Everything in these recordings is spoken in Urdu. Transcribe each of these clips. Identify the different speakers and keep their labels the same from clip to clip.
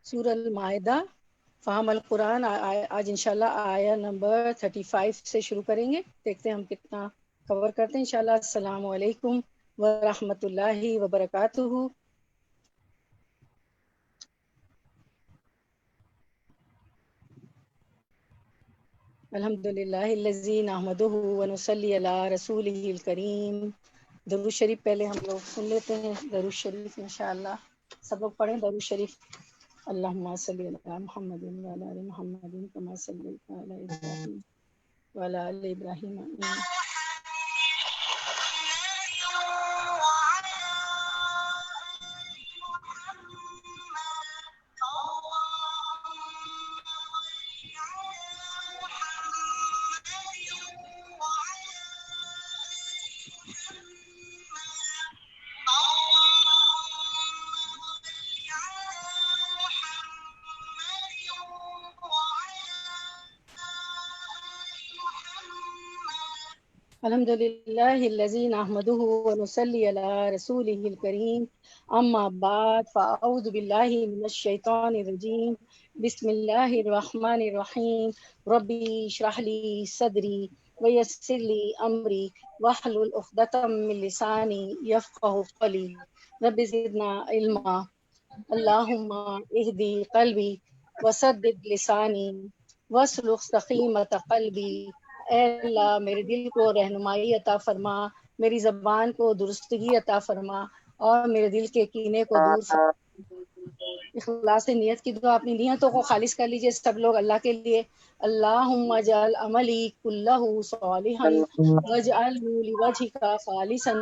Speaker 1: سورہ المائدہ فہم القرآن، آج انشاءاللہ آیا نمبر 35 سے شروع کریں گے، دیکھتے ہیں ہم کتنا کور کرتے ہیں انشاءاللہ۔ السلام علیکم ورحمۃ اللہ وبرکاتہ۔ الحمدللہ الذی نحمدہ ونصلی علی رسولہ الکریم۔ درود شریف پہلے ہم لوگ سن لیتے ہیں، درود شریف انشاءاللہ سب لوگ پڑھیں درود شریف۔ اللہم صلی علی محمد وعلی آل محمد کما صلیت علی ابراہیم وعلی آل ابراہیم آمین۔ الحمدللہ الذی نحمدہ ونصلی علی رسولہ الکریم، اما بعد فاعوذ باللہ من الشیطان الرجیم، بسم اللہ الرحمن الرحیم۔ ربی اشرح لی صدری ویسر لی امری واحلل عقدۃ من لسانی یفقہوا قولی، رب زدنا علما، اللہم اہدی قلبی وسدد لسانی واسلق سخیمۃ قلبی۔ اے اللہ میرے دل کو رہنمائی عطا فرما، میری زبان کو درستگی عطا فرما، اور میرے دل کے کینے کو دور فرما۔ اخلاص نیت کی دعا، اپنی نیتوں کو خالص کر لیجئے سب لوگ اللہ کے لیے۔ اللہم اجعل عملی کلہ صالحا واجعلہ لوجہک خالصا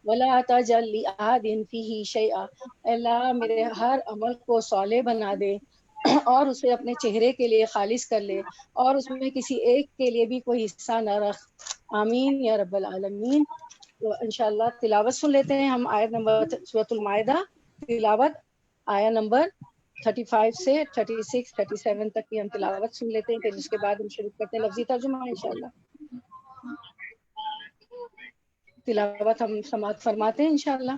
Speaker 1: ولا تجعل لأحد فیہ شیئا۔ اے اللہ میرے ہر عمل کو صالح بنا دے اور اسے اپنے چہرے کے لیے خالص کر لے، اور اس میں کسی ایک کے لیے بھی کوئی حصہ نہ رکھ، آمین یا رب العالمین۔ تو انشاءاللہ تلاوت سن لیتے ہیں ہم، آیت نمبر سورۃ المائدہ، تلاوت آیا نمبر 35 سے 36 37 تک کی ہم تلاوت سن لیتے ہیں، پھر اس کے بعد ہم شروع کرتے ہیں لفظی ترجمہ انشاءاللہ۔ تلاوت ہم سماعت فرماتے ہیں انشاءاللہ۔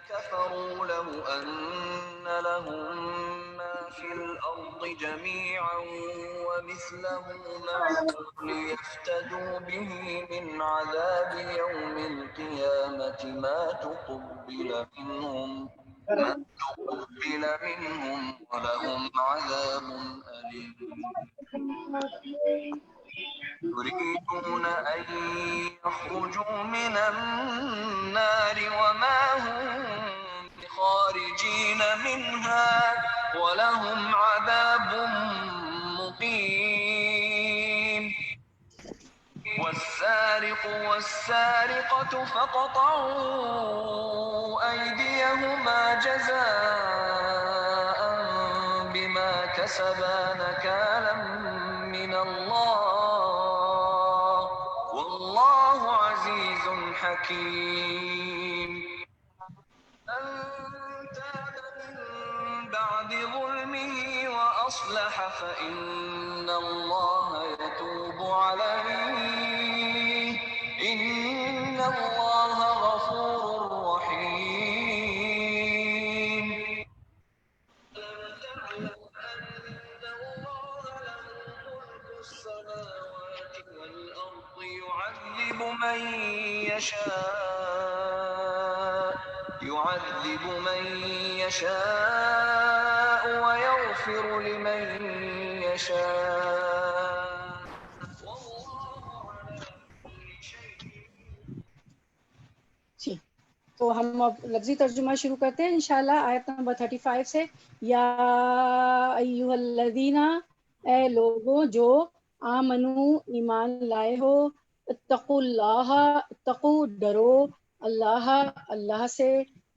Speaker 2: كفروا لو أن لهم ما في الأرض جميعا ومثله معه ليفتدوا به من عذاب يوم القيامة ما تقبل منهم ولهم عذاب أليم۔ يريدون أن يخرجوا من النار وما هم بخارجين منها ولهم عذاب مقيم۔ والسارق والسارقة فاقطعوا أيديهما جزاء بما كسبا نكالا من الله والله عزيز حكيم۔ من تاب من بعد ظلمه وأصلح فإن الله يتوب عليه إن الله غفور رحيم۔ ألم تعلم أن الله له ملك السماوات والأرض يعذب من يشاء ويغفر لمن يشاء والله على كل شيء۔
Speaker 1: جی تو ہم اب لفظی ترجمہ شروع کرتے ہیں انشاءاللہ آیت نمبر 35 سے۔ یا ایھا الذین، اے لوگوں جو آمنو ایمان لائے ہو، اتقوا اللہ، اتقوا ڈرو، اللہ اللہ سے،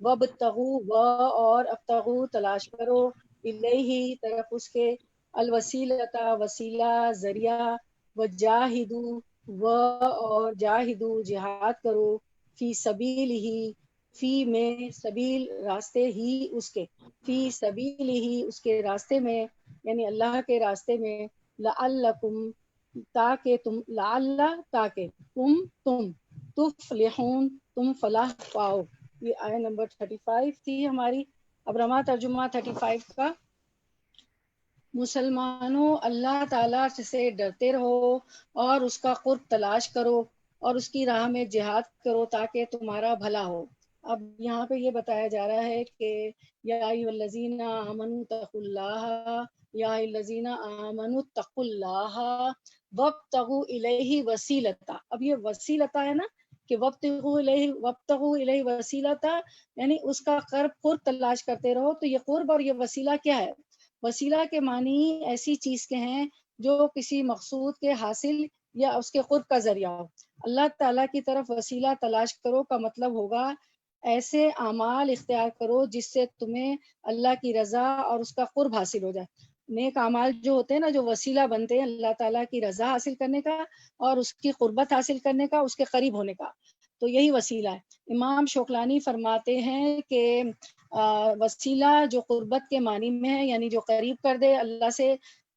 Speaker 1: وابتغوا اور ابتغوا تلاش کرو، الیہ طرف اس کے، الوسیلۃ وسیلہ ذریعہ، وجاہدوا اور جاہدوا جہاد کرو، فی سبیل ہی، فی میں سبیل راستے ہی اس کے، فی سبیل ہی اس کے راستے میں، یعنی اللہ کے راستے میں، لعلکم تاکہ تم لعل تاکہ تم تفلحون تم فلاح پاؤ. یہ آیت نمبر 35 تھی ہماری. اب رما ترجمہ 35 کا. مسلمانوں اللہ تعالیٰ سے ڈرتے رہو اور اس کا قرب تلاش کرو اور اس کی راہ میں جہاد کرو تاکہ تمہارا بھلا ہو. اب یہاں پہ یہ بتایا جا رہا ہے کہ یا ایھا الذین آمنوا اتقوا اللہ یا ایھا الذین آمنوا اتقوا اللہ وابتغوا الیہ وسیلۃ. اب یہ وسیلۃ ہے نا کہ وابتغوا الیہ وسیلۃ، یعنی اس کا قرب تلاش کرتے رہو. تو یہ قرب اور یہ وسیلہ کیا ہے؟ وسیلہ کے معنی ایسی چیز کے ہیں جو کسی مقصود کے حاصل یا اس کے قرب کا ذریعہ ہو. اللہ تعالیٰ کی طرف وسیلہ تلاش کرو کا مطلب ہوگا ایسے اعمال اختیار کرو جس سے تمہیں اللہ کی رضا اور اس کا قرب حاصل ہو جائے. نیک اعمال جو ہوتے ہیں نا، جو وسیلہ بنتے ہیں اللہ تعالیٰ کی رضا حاصل کرنے کا اور اس کی قربت حاصل کرنے کا، اس کے قریب ہونے کا، تو یہی وسیلہ ہے. امام شوکلانی فرماتے ہیں کہ وسیلہ جو قربت کے معنی میں ہے، یعنی جو قریب کر دے اللہ سے،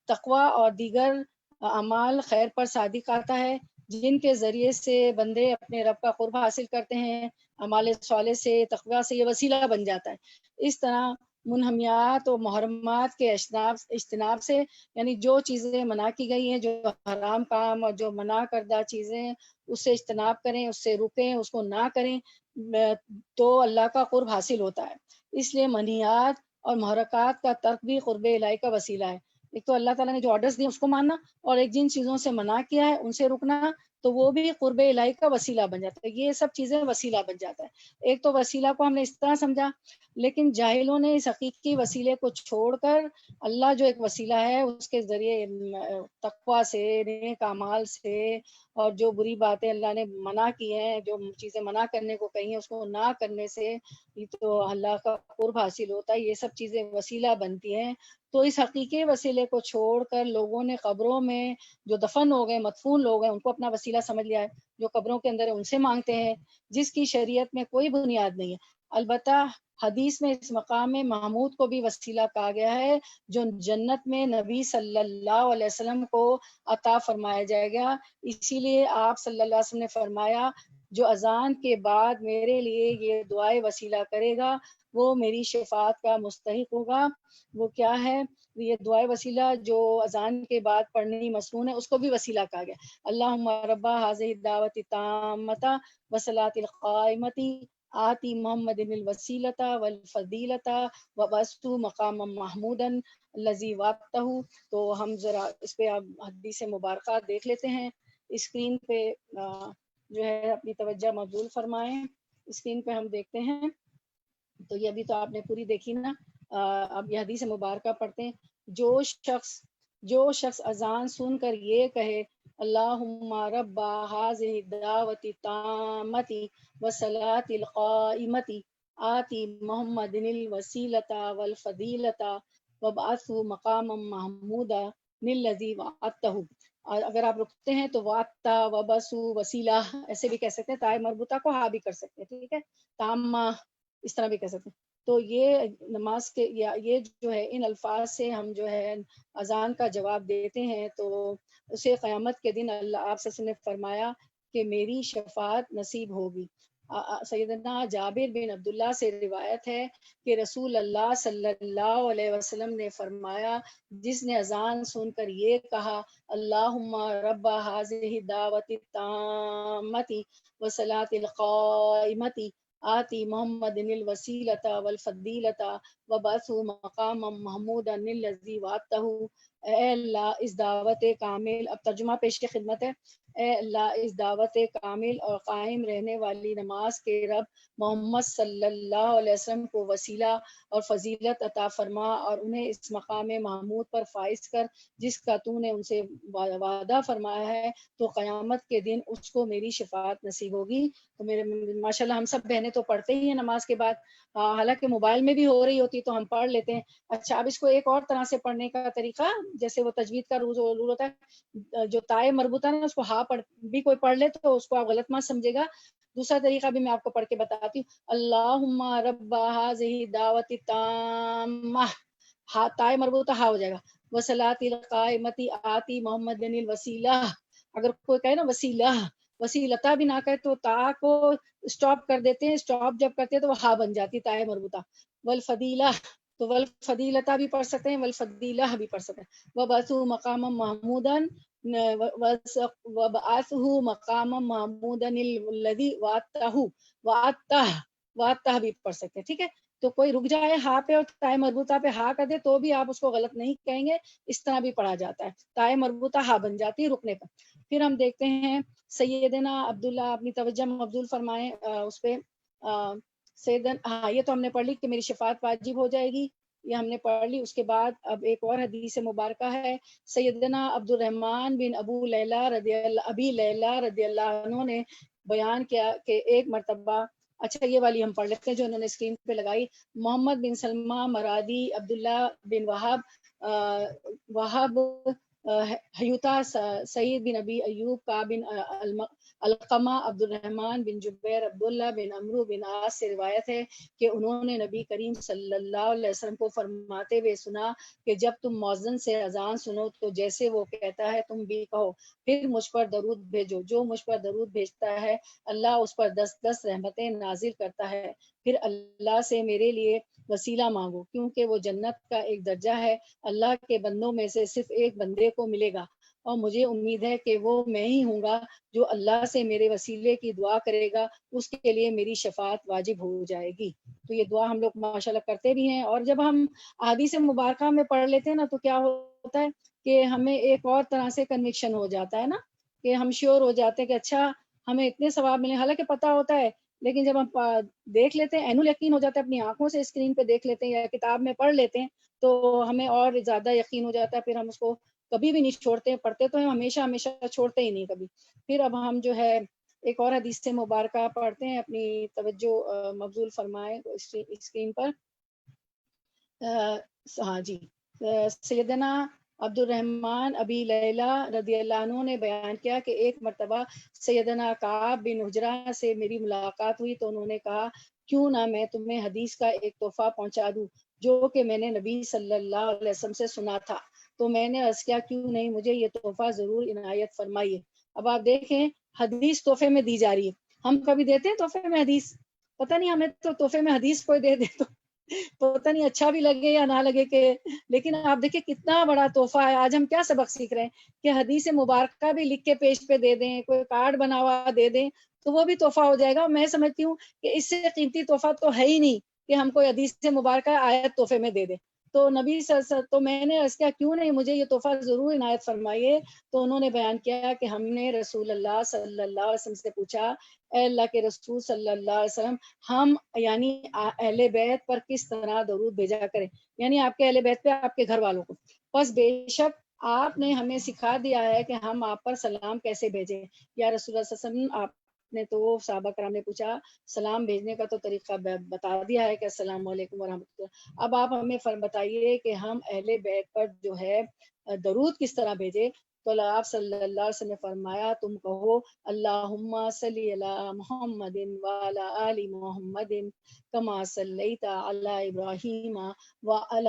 Speaker 1: تقوی اور دیگر اعمال خیر پر صادق آتا ہے جن کے ذریعے سے بندے اپنے رب کا قرب حاصل کرتے ہیں. اعمال صالح سے، تقوی سے یہ وسیلہ بن جاتا ہے. اس طرح منہمیات اور محرمات کے اجتناب سے، یعنی جو چیزیں منع کی گئی ہیں، جو حرام کام اور جو منع کردہ چیزیں، اس سے اجتناب کریں، اس سے رکیں، اس کو نہ کریں، تو اللہ کا قرب حاصل ہوتا ہے. اس لیے منہیات اور محرکات کا ترک بھی قرب الہی کا وسیلہ ہے. ایک تو اللہ تعالیٰ نے جو آرڈرز دیے اس کو ماننا، اور ایک جن چیزوں سے منع کیا ہے ان سے رکنا، تو وہ بھی قرب الہی کا وسیلہ بن جاتا ہے. یہ سب چیزیں وسیلہ بن جاتا ہے. ایک تو وسیلہ کو ہم نے اس طرح سمجھا، لیکن جاہلوں نے اس حقیقی وسیلے کو چھوڑ کر اللہ جو ایک وسیلہ ہے اس کے ذریعے تقوی سے، نیک اعمال سے، اور جو بری باتیں اللہ نے منع کی ہیں، جو چیزیں منع کرنے کو کہی ہیں اس کو نہ کرنے سے تو اللہ کا قرب حاصل ہوتا ہے. یہ سب چیزیں وسیلہ بنتی ہیں. تو اس حقیقی وسیلے کو چھوڑ کر لوگوں نے قبروں میں جو دفن ہو گئے، مدفون لوگ ہیں، ان کو اپنا وسیلہ سمجھ لیا ہے. جو قبروں کے اندر ہے ان سے مانگتے ہیں، جس کی شریعت میں کوئی بنیاد نہیں ہے. البتہ حدیث میں اس مقام محمود کو بھی وسیلہ کہا گیا ہے جو جنت میں نبی صلی اللہ علیہ وسلم کو عطا فرمایا جائے گا. اسی لیے آپ صلی اللہ علیہ وسلم نے فرمایا جو اذان کے بعد میرے لیے یہ دعائے وسیلہ کرے گا وہ میری شفاعت کا مستحق ہوگا. وہ کیا ہے؟ یہ دعائے وسیلہ جو اذان کے بعد پڑھنی مسنون ہے، اس کو بھی وسیلہ کہا گیا. اللہم رب ھذہ الدعوۃ التامۃ والصلاۃ القائمۃ آتی محمد الوسیلۃ والفضیلۃ وبعثہ مقاما محمودا الذی وعدتہ. تو ہم ذرا اس پہ آپ حدیث مبارکہ دیکھ لیتے ہیں. اسکرین پہ جو ہے اپنی توجہ مبذول فرمائیں. اسکرین پہ ہم دیکھتے ہیں. تو یہ ابھی تو آپ نے پوری دیکھی نا. اب یہ حدیث مبارکہ پڑھتے ہیں. جو شخص اذان سن کر یہ کہے اللہم رب ھذہ الدعوۃ التامۃ والصلاۃ القائمۃ آتی محمد الوسیلۃ والفضیلۃ وابعثہ مقاما محمودا الذی وعدتہ. اور اگر آپ رکتے ہیں تو وعدتہ، وبسو، وسیلہ ایسے بھی کہہ سکتے ہیں. تائے مربوطہ کو ہاں بھی کر سکتے ہیں، ٹھیک ہے. تامہ اس طرح بھی کہہ سکتے ہیں. تو یہ نماز کے یا یہ جو ہے ان الفاظ سے ہم جو ہے اذان کا جواب دیتے ہیں تو اسے قیامت کے دن اللہ آپ سے نے فرمایا کہ میری شفاعت نصیب ہوگی. سیدنا جابر بن عبداللہ سے روایت ہے کہ رسول اللہ صلی اللہ علیہ وسلم نے فرمایا جس نے اذان سن کر یہ کہا اللہم رب ھذہ الدعوۃ التامۃ والصلاۃ القائمۃ آتی محمد الوسیلۃ والفضیلۃ وبعثہ مقاما محمودا الذی وعدتہ. اے اللہ اس دعوت کامل، اب ترجمہ پیش کی خدمت ہے. اے اللہ اس دعوت کامل اور قائم رہنے والی نماز کے رب محمد صلی اللہ علیہ وسلم کو وسیلہ اور فضیلت عطا فرما اور انہیں اس مقام محمود پر فائز کر جس کا تو نے ان سے وعدہ فرمایا ہے. تو قیامت کے دن اس کو میری شفاعت نصیب ہوگی. تو میرے ماشاءاللہ ہم سب بہنیں تو پڑھتے ہی ہیں نماز کے بعد، حالانکہ موبائل میں بھی ہو رہی ہوتی تو ہم پڑھ لیتے ہیں. اچھا اب اس کو ایک اور طرح سے پڑھنے کا طریقہ، جیسے وہ تجوید کا رول ہوتا ہے، جو تائے مربوطہ ہے اس کو ہا پڑھ بھی کوئی پڑھ لے تو اس کو آپ غلط مت سمجھے گا. دوسرا طریقہ بھی میں آپ کو پڑھ کے بتاتی ہوں. اللہم رب ھذہ الدعوۃ التامہ، ہا تائے مربوطہ ہا ہو جائے گا. وصلاۃ القائمتی آتی محمد الوسیلہ، اگر کوئی کہے نا وسیلہ، وسیلتا بھی نہ کہے تو تا کو اسٹاپ کر دیتے ہیں، اسٹاپ جب کرتے ہیں تو وہ ہا بن جاتی تائے مربوطہ. والفضیلہ تو والفضیلتا بھی پڑھ سکتے ہیں، والفضیلہ بھی پڑھ سکتے ہیں. وبعثہ مقام محمودا، وبعثہ مقام محمودا الذی وعدتہ بھی پڑھ سکتے ہیں. ٹھیک ہے، تو کوئی رک جائے ہا پہ اور تائے مربوطہ پہ ہا کر دے تو بھی آپ اس کو غلط نہیں کہیں گے، اس طرح بھی پڑھا جاتا ہے. تائے مربوطہ ہا بن جاتی ہے رکنے پر. پھر ہم دیکھتے ہیں سیدنا عبداللہ، اپنی توجہ مبذول فرمائیں اس پہ. سیدنا، ہاں یہ تو ہم نے پڑھ لی کہ میری شفاعت واجب ہو جائے گی، یہ ہم نے پڑھ لی. اس کے بعد اب ایک اور حدیث مبارکہ ہے. سیدنا عبد الرحمن بن ابو لیلہ رضی اللہ عنہ نے بیان کیا کہ ایک مرتبہ، اچھا یہ والی ہم پڑھ لیتے ہیں جو انہوں نے اسکرین پہ لگائی. محمد بن سلمہ مرادی، عبداللہ بن وہاب حیوتا، سعید بن ابی ایوب، کا بن القمہ، عبد الرحمن بن جبیر، عبداللہ بن عمرو بن عاص سے روایت ہے کہ انہوں نے نبی کریم صلی اللہ علیہ وسلم کو فرماتے ہوئے سنا کہ جب تم مؤذن سے اذان سنو تو جیسے وہ کہتا ہے تم بھی کہو، پھر مجھ پر درود بھیجو، جو مجھ پر درود بھیجتا ہے اللہ اس پر 10 رحمتیں نازل کرتا ہے. پھر اللہ سے میرے لیے وسیلہ مانگو، کیونکہ وہ جنت کا ایک درجہ ہے، اللہ کے بندوں میں سے صرف ایک بندے کو ملے گا، اور مجھے امید ہے کہ وہ میں ہی ہوں گا جو اللہ سے میرے وسیلے کی دعا کرے گا، اس کے لیے میری شفاعت واجب ہو جائے گی. تو یہ دعا ہم لوگ ماشاءاللہ کرتے بھی ہیں. اور جب ہم احادیث مبارکہ میں پڑھ لیتے ہیں نا تو کیا ہوتا ہے کہ ہمیں ایک اور طرح سے کنوکشن ہو جاتا ہے نا، کہ ہم شیور ہو جاتے ہیں کہ اچھا ہمیں اتنے ثواب ملے، حالانکہ پتہ ہوتا ہے لیکن جب ہم دیکھ لیتے ہیں، عین الیقین ہو جاتا ہے، اپنی آنکھوں سے اسکرین پہ دیکھ لیتے ہیں یا کتاب میں پڑھ لیتے ہیں تو ہمیں اور زیادہ یقین ہو جاتا ہے. پھر ہم اس کو کبھی بھی نہیں چھوڑتے، پڑھتے تو ہیں ہمیشہ ہمیشہ، چھوڑتے ہی نہیں کبھی. پھر اب ہم جو ہے ایک اور حدیث مبارکہ پڑھتے ہیں، اپنی توجہ مبذول فرمائیں اسکرین پر. ہاں جی، سیدنا عبد الرحمن ابی لیلہ رضی اللہ عنہ نے بیان کیا کہ ایک مرتبہ سیدنا کعب بن عجرہ سے میری ملاقات ہوئی تو انہوں نے کہا کیوں نہ میں تمہیں حدیث کا ایک تحفہ پہنچا دوں جو کہ میں نے نبی صلی اللہ علیہ وسلم سے سنا تھا. تو میں نے عرض کیا کیوں نہیں، مجھے یہ تحفہ ضرور عنایت فرمائیے. اب آپ دیکھیں حدیث تحفے میں دی جا رہی ہے. ہم کبھی دیتے ہیں تحفے میں حدیث؟ پتہ نہیں، ہمیں تو تحفے میں حدیث کوئی دے دے تو پتہ نہیں اچھا بھی لگے یا نہ لگے کہ، لیکن آپ دیکھیں کتنا بڑا تحفہ ہے. آج ہم کیا سبق سیکھ رہے ہیں کہ حدیث مبارکہ بھی لکھ کے پیج پہ دے دیں، کوئی کارڈ بنا ہوا دے دیں تو وہ بھی تحفہ ہو جائے گا. میں سمجھتی ہوں کہ اس سے قیمتی تحفہ تو ہے ہی نہیں کہ ہم کوئی حدیث مبارکہ آیت تحفے میں دے دیں. تو نبی تو میں نے عرض کیا کیوں نہیں، مجھے یہ تحفہ ضرور عنایت فرمائیے. تو انہوں نے بیان کیا کہ ہم نے رسول اللہ صلی اللہ علیہ وسلم سے پوچھا اے اللہ کے رسول صلی اللہ علیہ وسلم، ہم یعنی اہل بیت پر کس طرح درود بھیجا کریں، یعنی آپ کے اہل بیت پہ آپ کے گھر والوں کو. بس بے شک آپ نے ہمیں سکھا دیا ہے کہ ہم آپ پر سلام کیسے بھیجیں. یا رسول اللہ صلی اللہ علیہ وسلم، آپ نے تو صحابہ کرام نے پوچھا سلام بھیجنے کا تو طریقہ بتا دیا ہے کہ السلام علیکم ورحمۃ اللہ. اب آپ ہمیں بتائیے کہ ہم اہل بیت پر جو ہے درود کس طرح بھیجے. تو آپ صلی اللہ علیہ وسلم نے فرمایا تم کہو اللہم صلی علی محمد وعلی آل محمد کما صلیت علی ابراہیم وعلی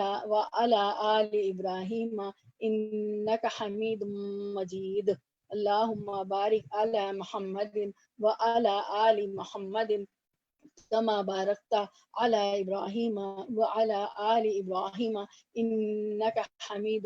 Speaker 1: آل ابراہیم انک حمید مجید. اللہم بارک علی محمد وعلی آل محمد کما بارکت علی ابراہیم وعلی آل ابراہیم انک حمید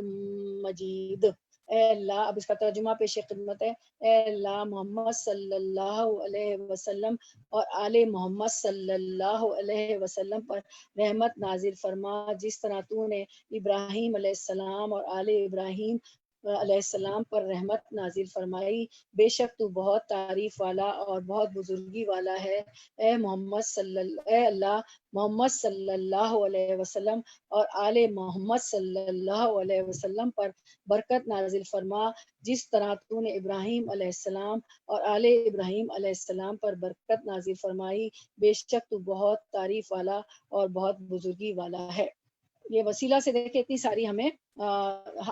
Speaker 1: مجید. اے اللہ، اب اس کا ترجمہ پیش خدمت ہے. اے اللہ، محمد صلی اللہ علیہ وسلم اور آل محمد صلی اللہ علیہ وسلم پر رحمت نازل فرما جس طرح تو نے ابراہیم علیہ السلام اور آل ابراہیم علیہ السلام پر رحمت نازل فرمائی. بے شک تو بہت تعریف والا اور بہت بزرگی والا ہے. اے اللہ، محمد صلی اللہ علیہ وسلم اور آل محمد صلی اللہ علیہ وسلم پر برکت نازل فرما جس طرح تو نے ابراہیم علیہ السلام اور آل ابراہیم علیہ السلام پر برکت نازل فرمائی. بے شک تو بہت تعریف والا اور بہت بزرگی والا ہے. یہ وسیلہ سے دیکھے اتنی ساری ہمیں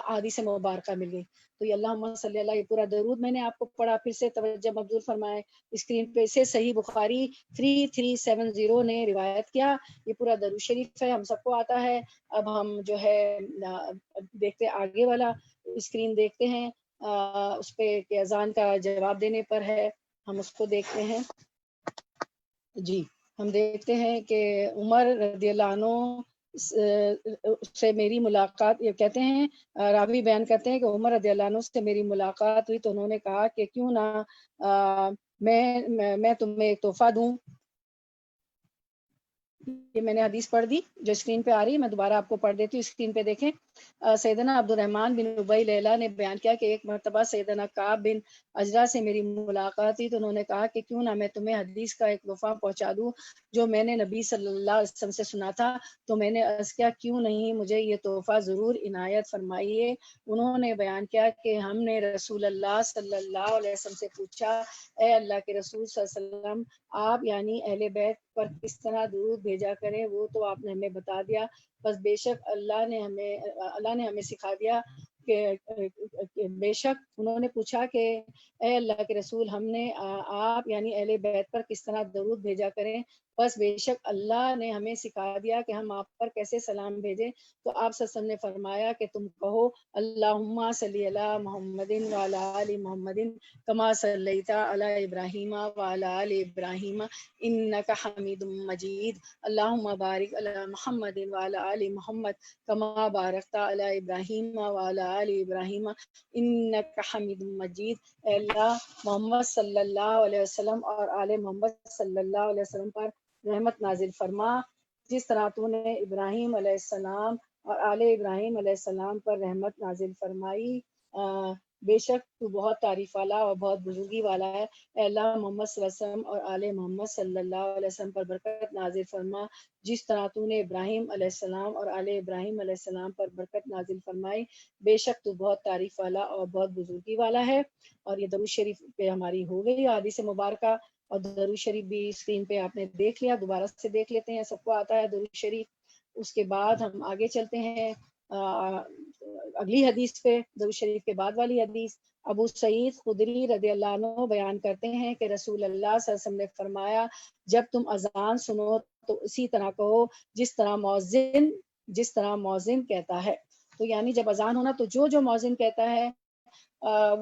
Speaker 1: حدیث مبارکہ مل گئی. تو یہ اللہم صلی اللہ، یہ پورا درود میں نے آپ کو پڑھا، پھر سے توجہ مبذول فرمائے اسکرین پہ سے. صحیح بخاری 3370 نے روایت کیا. یہ پورا درود شریف ہے، ہم سب کو آتا ہے. اب ہم جو ہے دیکھتے آگے والا اسکرین دیکھتے ہیں، اس پہ کہ اذان کا جواب دینے پر ہے، ہم اس کو دیکھتے ہیں. جی ہم دیکھتے ہیں کہ عمر رضی اللہ عنہ سے میری ملاقات، یہ کہتے ہیں راوی بیان کرتے ہیں کہ عمر رضی اللہ عنہ سے میری ملاقات ہوئی تو انہوں نے کہا کہ کیوں نہ میں تمہیں ایک تحفہ دوں. یہ میں نے حدیث پڑھ دی جو اسکرین پہ آ رہی ہے، میں دوبارہ آپ کو پڑھ دیتی ہوں، اسکرین پہ دیکھیں. سیدنا عبد الرحمن بن ابی لیلہ نے بیان کیا کہ ایک مرتبہ سیدنا کعب بن اجرا سے میری ملاقات تھی تو انہوں نے کہا کہ کیوں نہ میں تمہیں حدیث کا ایک تحفہ پہنچا دوں جو میں نے نبی صلی اللہ علیہ وسلم سے سنا تھا. تو میں نے عرض کیا کیوں نہیں، مجھے یہ تحفہ ضرور عنایت فرمائیے. انہوں نے بیان کیا کہ ہم نے رسول اللہ صلی اللہ علیہ وسلم سے پوچھا، اے اللہ کے رسول صلی اللہ علیہ وسلم، آپ یعنی اہل بیت پر کس طرح درود بھیجا کریں؟ وہ تو آپ نے ہمیں بتا دیا، بس بے شک اللہ نے ہمیں سکھا دیا کہ بے شک. انہوں نے پوچھا کہ اے اللہ کے رسول، ہم نے آپ یعنی اہل بیت پر کس طرح درود بھیجا کریں؟ بس بے شک اللہ نے ہمیں سکھا دیا کہ ہم آپ پر کیسے سلام بھیجیں. تو آپ صلی اللہ علیہ وسلم نے فرمایا کہ تم کہو اللہم صلی علی محمد وعلی آل محمد کما صلیت علی ابراہیم وعلی آل ابراہیم انک حمید مجید. اللہم بارک علی محمد وعلی آل محمد کما بارکت علی ابراہیم وعلی آل ابراہیم انک حمید مجید. اے اللہ، محمد صلی اللہ علیہ وسلم اور آل محمد صلی اللہ علیہ وسلم پر رحمت نازل فرما، جس طرح تو نے ابراہیم علیہ السلام اور آل ابراہیم علیہ السلام پر رحمت نازل فرمائی. بے شک تو بہت تعریف والا اور بہت بزرگی والا ہے. اے اللہ، محمد صلی اللہ علیہ وسلم اور آل محمد صلی اللہ علیہ وسلم پر برکت نازل فرما، جس طرح تو نے ابراہیم علیہ السلام اور آل ابراہیم علیہ السلام پر برکت نازل فرمائی. بے شک تو بہت تعریف والا اور بہت بزرگی والا ہے. اور یہ درود شریف پہ ہماری ہو گئی حدیث مبارکہ، اور درود شریف بھی اسکرین پہ آپ نے دیکھ لیا، دوبارہ سے دیکھ لیتے ہیں، سب کو آتا ہے درود شریف. اس کے بعد ہم آگے چلتے ہیں اگلی حدیث پہ، درود شریف کے بعد والی حدیث. ابو سعید خدری رضی اللہ عنہ بیان کرتے ہیں کہ رسول اللہ صلی اللہ علیہ وسلم نے فرمایا، جب تم اذان سنو تو اسی طرح کہو جس طرح مؤذن کہتا ہے. تو یعنی جب اذان ہونا تو جو مؤذن کہتا ہے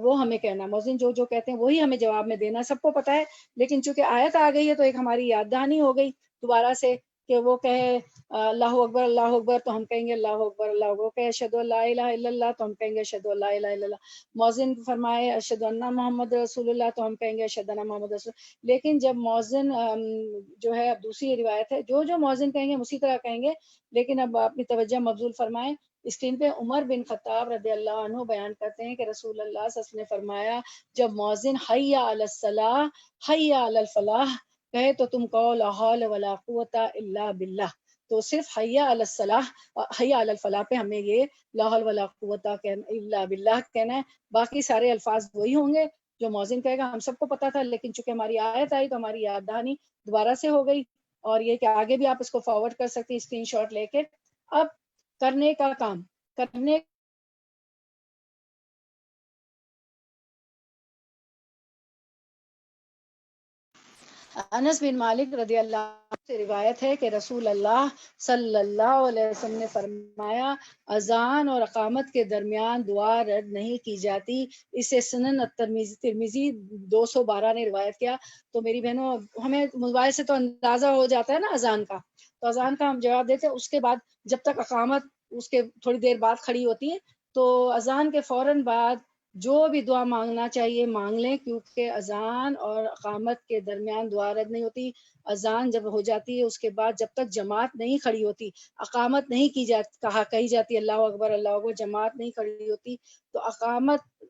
Speaker 1: وہ ہمیں کہنا، مؤذن جو کہتے ہیں وہی ہمیں جواب میں دینا. سب کو پتہ ہے، لیکن چونکہ آیت آ گئی ہے تو ایک ہماری یاد دہانی ہو گئی دوبارہ سے کہ وہ کہے اللہ اکبر تو ہم کہیں گے اللہ اکبر اللہ اکبر. وہ کہے اشہد ان لا الہ الا اللہ تو ہم کہیں گے اشہد ان لا الہ الا اللہ. مؤذن فرمائے اشہد ان محمد رسول اللہ تو ہم کہیں گے اشہد ان محمد رسول. لیکن جب مؤذن جو ہے، اب دوسری روایت ہے، جو مؤذن کہیں گے اسی طرح کہیں گے. لیکن اب اپنی توجہ مبذول فرمائیں، اسکرین پہ عمر بن خطاب رضی اللہ عنہ بیان کرتے ہیں کہ رسول اللہ صلی اللہ علیہ وسلم نے فرمایا، جب مؤذن حی علی الصلاۃ حی علی الفلاح کہے تو تم کہو لا حول ولا قوت الا باللہ. تو صرف حی علی الصلاح حی علی الفلاح پہ ہمیں یہ لا حول ولا قوت الا باللہ کہنا ہے. باقی سارے الفاظ وہی ہوں گے جو مؤذن کہے گا. ہم سب کو پتا تھا، لیکن چونکہ ہماری آیت آئی تو ہماری یاد دہانی دوبارہ سے ہو گئی. اور یہ کہ آگے بھی آپ اس کو فارورڈ کر سکتے ہیں اسکرین شاٹ لے کے. اب کرنے کا کام کرنے انس بن مالک رضی اللہ عنہ سے روایت ہے کہ رسول اللہ صلی اللہ علیہ وسلم نے فرمایا، اذان اور اقامت کے درمیان دعا رد نہیں کی جاتی. اسے سنن ترمذی 212 نے روایت کیا. تو میری بہنوں، ہمیں موبائل سے تو اندازہ ہو جاتا ہے نا اذان کا، تو اذان کا ہم جواب دیتے ہیں. اس کے بعد جب تک اقامت اس کے تھوڑی دیر بعد کھڑی ہوتی ہے، تو اذان کے فوراً بعد جو بھی دعا مانگنا چاہیے مانگ لیں، کیونکہ اذان اور اقامت کے درمیان دعا رد نہیں ہوتی. اذان جب ہو جاتی ہے اس کے بعد جب تک جماعت نہیں کھڑی ہوتی، اقامت نہیں کہی جاتی اللہ اکبر اللہ اکبر، جماعت نہیں کھڑی ہوتی، تو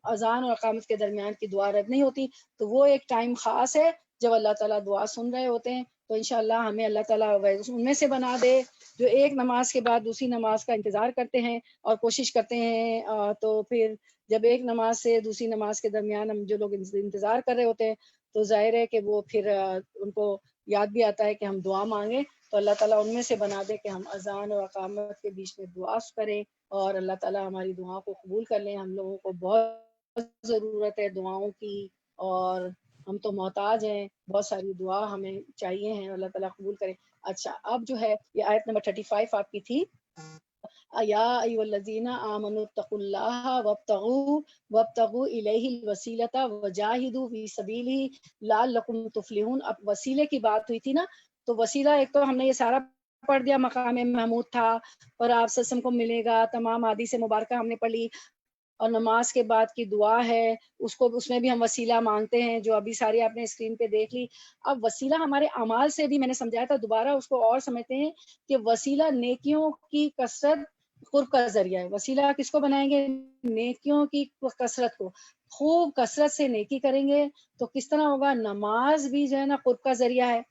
Speaker 1: اذان اور اقامت کے درمیان کی دعا رد نہیں ہوتی. تو وہ ایک ٹائم خاص ہے جب اللہ تعالیٰ دعا سن رہے ہوتے ہیں. تو انشاءاللہ ہمیں اللہ تعالیٰ ان میں سے بنا دے جو ایک نماز کے بعد دوسری نماز کا انتظار کرتے ہیں اور کوشش کرتے ہیں. تو پھر جب ایک نماز سے دوسری نماز کے درمیان ہم جو لوگ انتظار کر رہے ہوتے ہیں تو ظاہر ہے کہ وہ پھر ان کو یاد بھی آتا ہے کہ ہم دعا مانگیں تو اللہ تعالیٰ ان میں سے بنا دے کہ ہم اذان اور اقامت کے بیچ میں دعا کریں، اور اللہ تعالیٰ ہماری دعا کو قبول کر لیں۔ ہم لوگوں کو بہت ضرورت ہے دعاؤں کی، اور ہم تو محتاج ہیں، بہت ساری دعا ہمیں چاہیے ہیں، اللہ تعالیٰ قبول کرے۔ اچھا، اب جو ہے یہ آیت نمبر 35 آپ کی تھی، یا ایھا الذین آمنوا اتقوا اللہ وابتغوا الیہ الوسیلۃ وجاہدوا فی سبیلہ لعلکم تفلحون۔ اب وسیلے کی بات ہوئی تھی نا، تو وسیلہ ایک تو ہم نے یہ سارا پڑھ دیا، مقام محمود تھا، اور آپ صلی اللہ علیہ وسلم کو ملے گا، تمام حدیث مبارکہ ہم نے پڑھ لی، اور نماز کے بعد کی دعا ہے، اس میں بھی ہم وسیلہ مانگتے ہیں، جو ابھی ساری آپ نے اسکرین پہ دیکھ لی۔ اب وسیلہ ہمارے اعمال سے بھی میں نے سمجھایا تھا، دوبارہ اس کو اور سمجھتے ہیں کہ وسیلہ نیکیوں کی کثرت قرب کا ذریعہ ہے۔ وسیلہ کس کو بنائیں گے؟ نیکیوں کی کثرت کو، خوب کثرت سے نیکی کریں گے تو کس طرح ہوگا؟ نماز بھی جو ہے نا قرب کا ذریعہ ہے،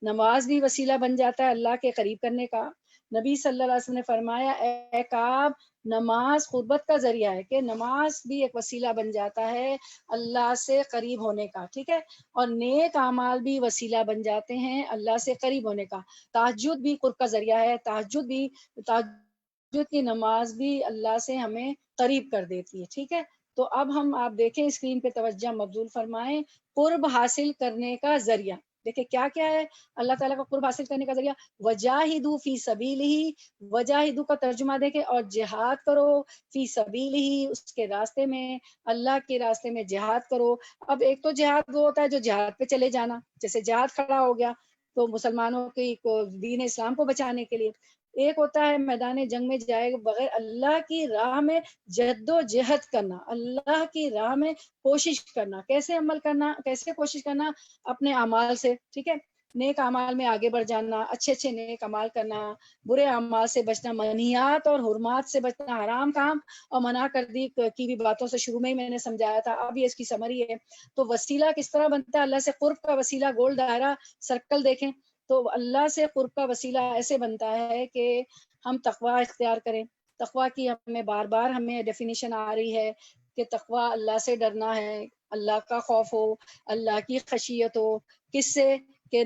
Speaker 1: نماز بھی وسیلہ بن جاتا ہے اللہ کے قریب کرنے کا۔ نبی صلی اللہ علیہ وسلم نے فرمایا اے کعب، نماز قربت کا ذریعہ ہے، کہ نماز بھی ایک وسیلہ بن جاتا ہے اللہ سے قریب ہونے کا، ٹھیک ہے، اور نیک اعمال بھی وسیلہ بن جاتے ہیں اللہ سے قریب ہونے کا۔ تہجد بھی قرب کا ذریعہ ہے، تہجد کی نماز بھی اللہ سے ہمیں قریب کر دیتی ہے، ٹھیک ہے۔ تو اب آپ دیکھیں اسکرین پہ توجہ مبذول فرمائیں، قرب حاصل کرنے کا ذریعہ دیکھیں کیا کیا ہے اللہ تعالیٰ کا قرب حاصل کرنے کا ذریعہ۔ وجاہدوا فی سبیلہ، وجاہدوا کا ترجمہ دیکھیں، اور جہاد کرو فی سبیلہ، اس کے راستے میں، اللہ کے راستے میں جہاد کرو۔ اب ایک تو جہاد وہ ہوتا ہے جو جہاد پہ چلے جانا، جیسے جہاد کھڑا ہو گیا تو مسلمانوں کی دین اسلام کو بچانے کے لیے، ایک ہوتا ہے میدان جنگ میں جائے بغیر اللہ کی راہ میں جد و جہد کرنا، اللہ کی راہ میں کوشش کرنا۔ کیسے عمل کرنا، کیسے کوشش کرنا؟ اپنے اعمال سے، ٹھیک ہے، نیک اعمال میں آگے بڑھ جانا، اچھے اچھے نیک اعمال کرنا، برے اعمال سے بچنا، منہیات اور حرمات سے بچنا، حرام کام اور منع کر دی کی بھی باتوں سے شروع میں ہی میں نے سمجھایا تھا، اب یہ اس کی سمری ہے۔ تو وسیلہ کس طرح بنتا ہے اللہ سے قرب کا وسیلہ؟ گول دائرہ سرکل دیکھیں تو اللہ سے قرب کا وسیلہ ایسے بنتا ہے کہ ہم تقوی اختیار کریں۔ تقوی کی ہمیں ڈیفینیشن آ رہی ہے کہ تقوی اللہ سے ڈرنا ہے، اللہ کا خوف ہو، اللہ کی خشیت ہو، کس سے؟ کہ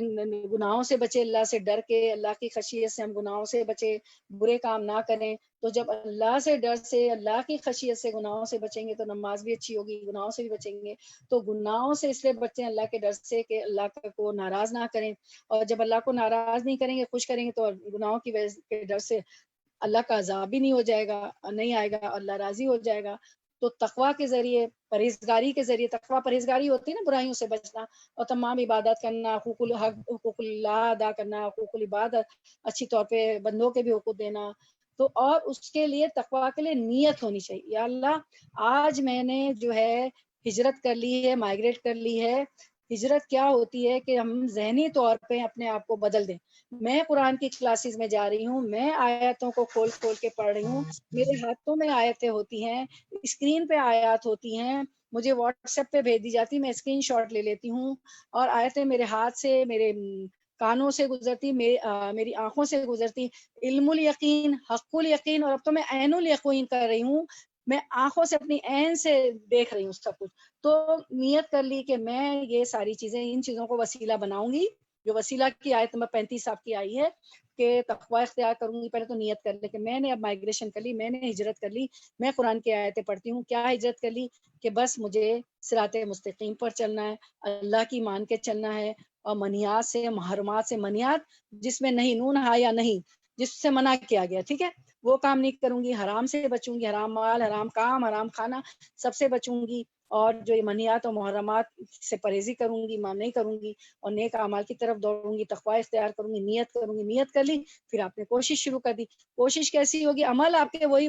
Speaker 1: گناہوں سے بچے، اللہ سے ڈر کے، اللہ کی خشیت سے ہم گناہوں سے بچے، برے کام نہ کریں۔ تو جب اللہ سے ڈر سے، اللہ کی خشیت سے گناہوں سے بچیں گے تو نماز بھی اچھی ہوگی، گناہوں سے بھی بچیں گے۔ تو گناہوں سے اس لیے بچیں اللہ کے ڈر سے کہ اللہ کو ناراض نہ کریں، اور جب اللہ کو ناراض نہیں کریں گے، خوش کریں گے، تو گناہوں کی وجہ کے ڈر سے اللہ کا عذاب بھی نہیں ہو جائے گا، نہیں آئے گا، اللہ راضی ہو جائے گا۔ تو تقوی کے ذریعے، پرہیزگاری کے ذریعے، تقوی پرہیزگاری ہوتی ہے نا، برائیوں سے بچنا اور تمام عبادت کرنا، حقوق اللہ ادا کرنا، حقوق العبادت، اچھی طور پہ بندوں کے بھی حقوق دینا۔ تو اور اس کے لیے تقوی کے لیے نیت ہونی چاہیے، یا اللہ آج میں نے جو ہے ہجرت کر لی ہے، مائگریٹ کر لی ہے۔ ہجرت کیا ہوتی ہے کہ ہم ذہنی طور پہ اپنے آپ کو بدل دیں۔ میں قرآن کی کلاسز میں جا رہی ہوں، میں آیاتوں کو کھول کھول کے پڑھ رہی ہوں، میرے ہاتھوں میں آیتیں ہوتی ہیں، اسکرین پہ آیات ہوتی ہیں، مجھے واٹس ایپ پہ بھیج دی جاتی، میں اسکرین شاٹ لے لیتی ہوں، اور آیتیں میرے ہاتھ سے، میرے کانوں سے گزرتی، میری آنکھوں سے گزرتی۔ علم الیقین، حق الیقین، اور اب تو میں عین الیقین کر رہی ہوں، میں آنکھوں سے اپنی عین سے دیکھ رہی ہوں سب کچھ۔ تو نیت کر لی کہ میں یہ ساری چیزیں، ان چیزوں کو وسیلہ بناؤں گی، جو وسیلہ کی آیت نمبر 35 آپ کی آئی ہے کہ تقوی اختیار کروں گی۔ پہلے تو نیت کر لے کہ میں نے اب مائگریشن کر لی، میں نے ہجرت کر لی، میں قرآن کی آیتیں پڑھتی ہوں۔ کیا ہجرت کر لی؟ کہ بس مجھے صراط مستقیم پر چلنا ہے، اللہ کی مان کے چلنا ہے، اور منہیات سے، محرمات سے، منہیات جس میں نہیں، نون ہا یا نہیں، جس سے منع کیا گیا، ٹھیک ہے، وہ کام نہیں کروں گی، حرام سے بچوں گی، حرام مال، حرام کام، حرام کھانا سب سے بچوں گی، اور جو یہ منہیات اور محرمات سے پرہیزی کروں گی، مان نہیں کروں گی، اور نیک اعمال کی طرف دوڑوں گی، تقوی اختیار کروں گی، نیت کروں گی۔ نیت کر لی، پھر آپ نے کوشش شروع کر دی۔ کوشش کیسی ہوگی؟ عمل آپ کے وہی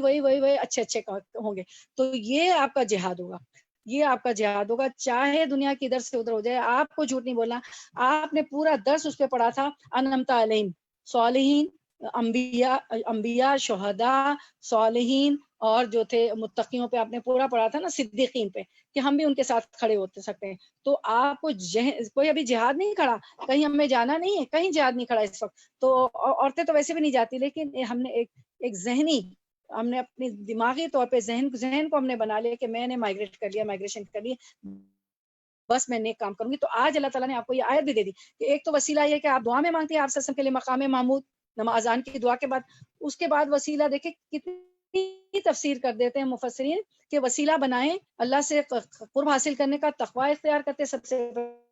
Speaker 1: اچھے ہوں گے، تو یہ آپ کا جہاد ہوگا، یہ آپ کا جہاد ہوگا، چاہے دنیا کی ادھر سے ادھر ہو جائے، آپ کو جھوٹ نہیں بولنا۔ آپ نے پورا درس اس پہ پڑھا تھا، انعمت علیہم، صالحین، انبیاء، شہداء، صالحین، اور جو تھے متقیوں پہ آپ نے پورا پڑھا تھا نا، صدیقین پہ، کہ ہم بھی ان کے ساتھ کھڑے ہوتے سکتے ہیں۔ تو آپ کو کوئی ابھی جہاد نہیں کھڑا، کہیں ہمیں جانا نہیں ہے، کہیں جہاد نہیں کھڑا اس وقت، تو عورتیں تو ویسے بھی نہیں جاتی، لیکن ہم نے ایک ذہنی، ہم نے اپنی دماغی طور پہ ذہن کو ہم نے بنا لیا کہ میں نے مائگریٹ کر لیا، مائگریشن کر لی، بس میں نیک کام کروں گی. تو آج اللہ تعالیٰ نے آپ کو یہ آیت بھی دے دی کہ ایک تو وسیلہ یہ کہ آپ دعا میں مانگتے ہیں آپ کے لیے مقام محمود اذان کی دعا کے بعد. اس کے بعد وسیلہ دیکھیں کتنی تفسیر کر دیتے ہیں مفسرین کہ وسیلہ بنائیں اللہ سے قرب حاصل کرنے کا. تقوی اختیار کرتے سب سے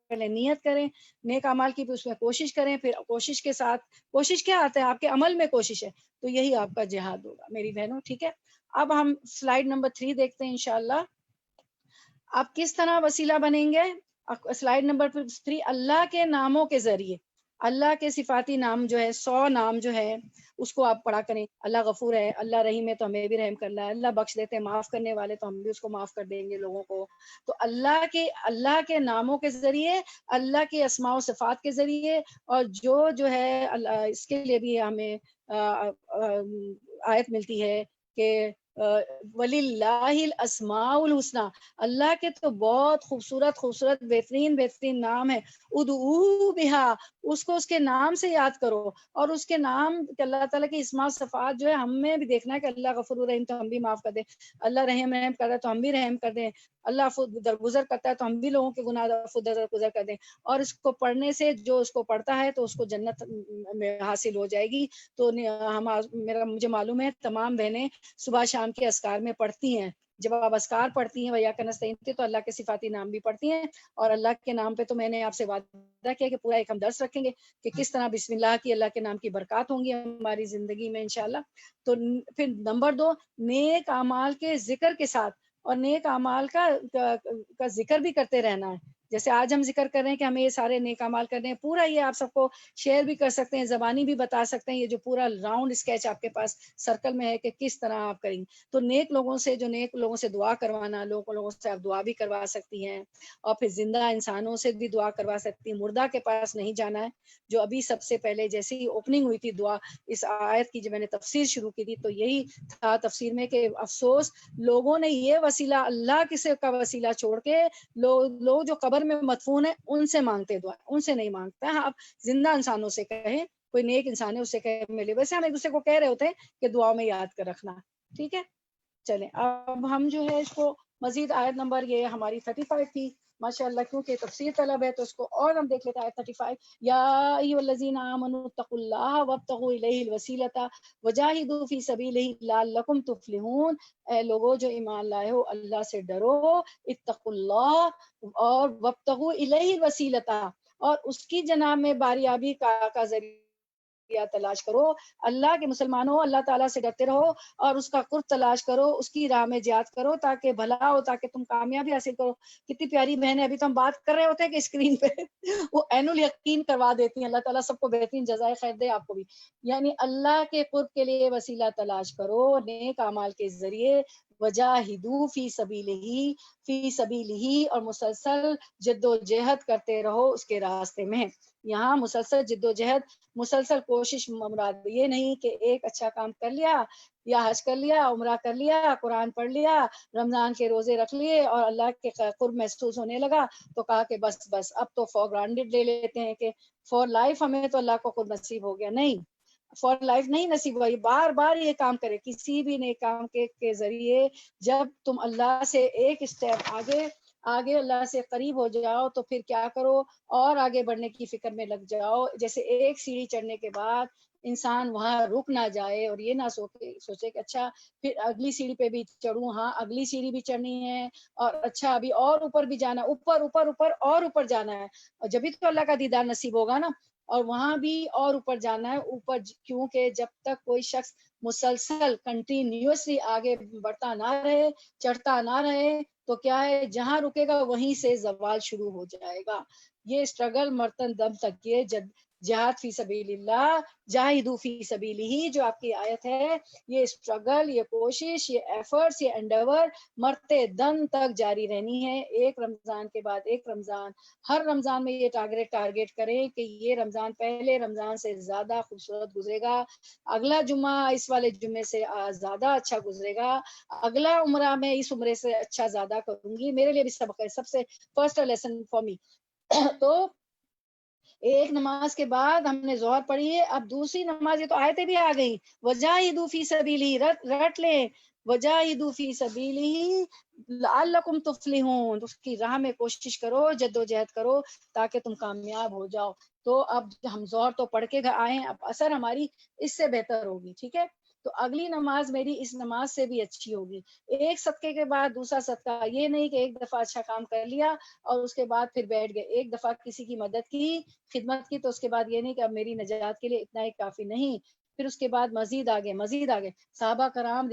Speaker 1: پہلے نیت کریں نیک اعمال کی, اس میں کوشش کریں. پھر کوشش کے ساتھ کوشش کیا آتا ہے آپ کے عمل میں کوشش ہے, تو یہی آپ کا جہاد ہوگا میری بہنوں. ٹھیک ہے, اب ہم سلائیڈ نمبر 3 دیکھتے ہیں انشاءاللہ. آپ کس طرح وسیلہ بنیں گے؟ سلائیڈ نمبر 3, اللہ کے ناموں کے ذریعے. اللہ کے صفاتی نام جو ہے 100 نام جو ہے اس کو آپ پڑھا کریں. اللہ غفور ہے, اللہ رحیم ہے تو ہمیں بھی رحم کر رہا ہے, اللہ بخش دیتے ہیں معاف کرنے والے تو ہم بھی اس کو معاف کر دیں گے لوگوں کو. تو اللہ کے ناموں کے ذریعے, اللہ کے اسماء و صفات کے ذریعے, اور جو ہے اس کے لیے بھی ہمیں آیت ملتی ہے کہ وَلِلَّهِ الْأَسْمَاءُ الْحُسْنَى, اللہ کے تو بہت خوبصورت بہترین نام ہے. ادعوہ بہا, اس کو اس کے نام سے یاد کرو. اور اس کے نام کہ اللہ تعالیٰ کی اسماء صفات جو ہے ہمیں بھی دیکھنا ہے کہ اللہ غفور الرحیم تو ہم بھی معاف کر دیں, اللہ رحم کر رہا ہے تو ہم بھی رحم کر دیں, اللہ درگزر کرتا ہے تو ہم بھی لوگوں کے گناہ درگزر کر دیں. اور اس کو پڑھنے سے جو اس کو پڑھتا ہے تو اس کو جنت میں حاصل ہو جائے گی. تو مجھے معلوم ہے تمام بہنیں صبح شام کے اذکار میں پڑھتی ہیں. جب آپ اذکار پڑھتی ہیں وَإِيَّاكَ نَسْتَعِينُ تو اللہ کے صفاتی نام بھی پڑھتی ہیں. اور اللہ کے نام پہ تو میں نے آپ سے وعدہ کیا کہ پورا ایک ہم درس رکھیں گے کہ کس طرح بسم اللہ کی اللہ کے نام کی برکات ہوں گی ہماری زندگی میں انشاءاللہ. تو پھر نمبر 2, نیک اعمال کے ذکر کے ساتھ, اور نیک اعمال کا ذکر بھی کرتے رہنا ہے. جیسے آج ہم ذکر کر رہے ہیں کہ ہمیں یہ سارے نیک اعمال کرنے ہیں, پورا یہ آپ سب کو شیئر بھی کر سکتے ہیں, زبانی بھی بتا سکتے ہیں, یہ جو پورا راؤنڈ اسکیچ آپ کے پاس سرکل میں ہے کہ کس طرح آپ کریں گے. تو نیک لوگوں سے دعا کروانا, لوگوں سے آپ دعا بھی کروا سکتی ہیں, اور پھر زندہ انسانوں سے بھی دعا کروا سکتی ہیں. مردہ کے پاس نہیں جانا ہے. جو ابھی سب سے پہلے جیسے ہی اوپننگ ہوئی تھی دعا اس آیت کی, جب میں نے تفسیر شروع کی تھی تو یہی تھا تفسیر میں کہ افسوس لوگوں نے یہ وسیلہ اللہ کسی کا وسیلہ چھوڑ کے لوگ جو قبر میں مدفون ہیں ان سے مانگتے دعا, ان سے نہیں مانگتا. آپ زندہ انسانوں سے کہیں, کوئی نیک انسان ہے اس سے کہیں ملے. ویسے ہم ایک دوسرے کو کہہ رہے ہوتے ہیں کہ دعاؤں میں یاد کر رکھنا. ٹھیک ہے, چلیں اب ہم جو ہے اس کو مزید آیت نمبر یہ ہماری 35 تھی ماشاءاللہ, کیونکہ تفسیر طلب ہے تو اس کو اور ہم دیکھ لیتے ہیں. آیت 35, یا ایھا الذین آمنوا اتقوا اللہ وابتغوا الیہ الوسیلۃ وجاہدوا فی سبیلہ لعلکم تفلحون. اے لوگوں جو ایمان لائے ہو اللہ سے ڈرو, اتقوا اللہ اور وابتغوا الیہ الوسیلۃ, اور اس کی جناب میں باریابی کا ذریعہ تلاش کرو. اللہ کے مسلمانوں اللہ تعالیٰ سے ڈرتے رہو اور اس کا قرب تلاش کرو, اس کی راہ میں جہاد کرو تاکہ بھلا ہو, تاکہ تم کامیابی حاصل کرو. کتنی پیاری بہن ہے, ابھی تو ہم بات کر رہے ہوتے ہیں کہ اسکرین پہ وہ عین الیقین کروا دیتی ہیں. اللہ تعالیٰ سب کو بہترین جزائے خیر دے, آپ کو بھی. یعنی اللہ کے قرب کے لیے وسیلہ تلاش کرو نیک اعمال کے ذریعے. وجاہدوا فی سبیلہ, اور مسلسل جد و جہد کرتے رہو اس کے راستے میں. یہاں مسلسل جد و جہد, مسلسل کوشش مراد یہ نہیں کہ ایک اچھا کام کر لیا یا حج کر لیا, عمرہ کر لیا, قرآن پڑھ لیا, رمضان کے روزے رکھ لیے اور اللہ کے قرب محسوس ہونے لگا تو کہا کہ بس اب تو فار گرانٹیڈ لے لیتے ہیں کہ فار لائف ہمیں تو اللہ کو قرب نصیب ہو گیا. نہیں, فار لائف نہیں نصیب ہوا. یہ بار بار یہ کام کرے کسی بھی نیک کام کے ذریعے. جب تم اللہ سے ایک اسٹیپ آگے اللہ سے قریب ہو جاؤ تو پھر کیا کرو, اور آگے بڑھنے کی فکر میں لگ جاؤ. جیسے ایک سیڑھی چڑھنے کے بعد انسان وہاں رک نہ جائے اور یہ نہ سوچے کہ اچھا پھر اگلی سیڑھی پہ بھی چڑھوں, ہاں اگلی سیڑھی بھی چڑھنی ہے, اور اچھا ابھی اور اوپر بھی جانا, اوپر اور اوپر جانا ہے. اور جبھی تو اللہ کا دیدار نصیب ہوگا نا, اور وہاں بھی اور اوپر جانا ہے. اوپر کیونکہ جب تک کوئی شخص مسلسل کنٹینیوسلی آگے بڑھتا نہ رہے, چڑھتا نہ رہے, تو کیا ہے جہاں رکے گا وہیں سے زوال شروع ہو جائے گا. یہ اسٹرگل مرتن دم تک, یہ جہاد فی سبیل اللہ, جاہدوا فی سبیلہ جو آپ کی آیت ہے, یہ اسٹرگل, یہ کوشش, یہ ایفرٹس, یہ انڈیور مرتے دم تک جاری رہنی ہے. ایک رمضان کے بعد ایک رمضان, ہر رمضان میں یہ ٹارگیٹ کریں کہ یہ رمضان پہلے رمضان سے زیادہ خوبصورت گزرے گا, اگلا جمعہ اس والے جمعے سے زیادہ اچھا گزرے گا, اگلا عمرہ میں اس عمرے سے اچھا زیادہ کروں گی. میرے لیے بھی سبق ہے, سب سے فرسٹ لیسن فار می. تو ایک نماز کے بعد ہم نے ظہر پڑھی ہے, اب دوسری نماز, یہ تو آیتیں بھی آ گئی, وجاہدوا فی سبیلہ, رٹ لیں, وجاہدوا فی سبیلہ, لعلکم تفلحون، اس کی راہ میں کوشش کرو، جدوجہد کرو تاکہ تم کامیاب ہو جاؤ. تو اب ہم زور تو پڑھ کے آئے ہیں، اب اثر ہماری اس سے بہتر ہوگی. ٹھیک ہے، تو اگلی نماز میری اس نماز سے بھی اچھی ہوگی. ایک صدقے کے بعد دوسرا صدقہ، یہ نہیں کہ ایک دفعہ اچھا کام کر لیا اور اس کے بعد پھر بیٹھ گئے. ایک دفعہ کسی کی مدد کی، خدمت کی، تو اس کے بعد یہ نہیں کہ اب میری نجات کے لیے اتنا ہی کافی نہیں، پھر اس کے بعد مزید آگے مزید آگے. صحابہ کرام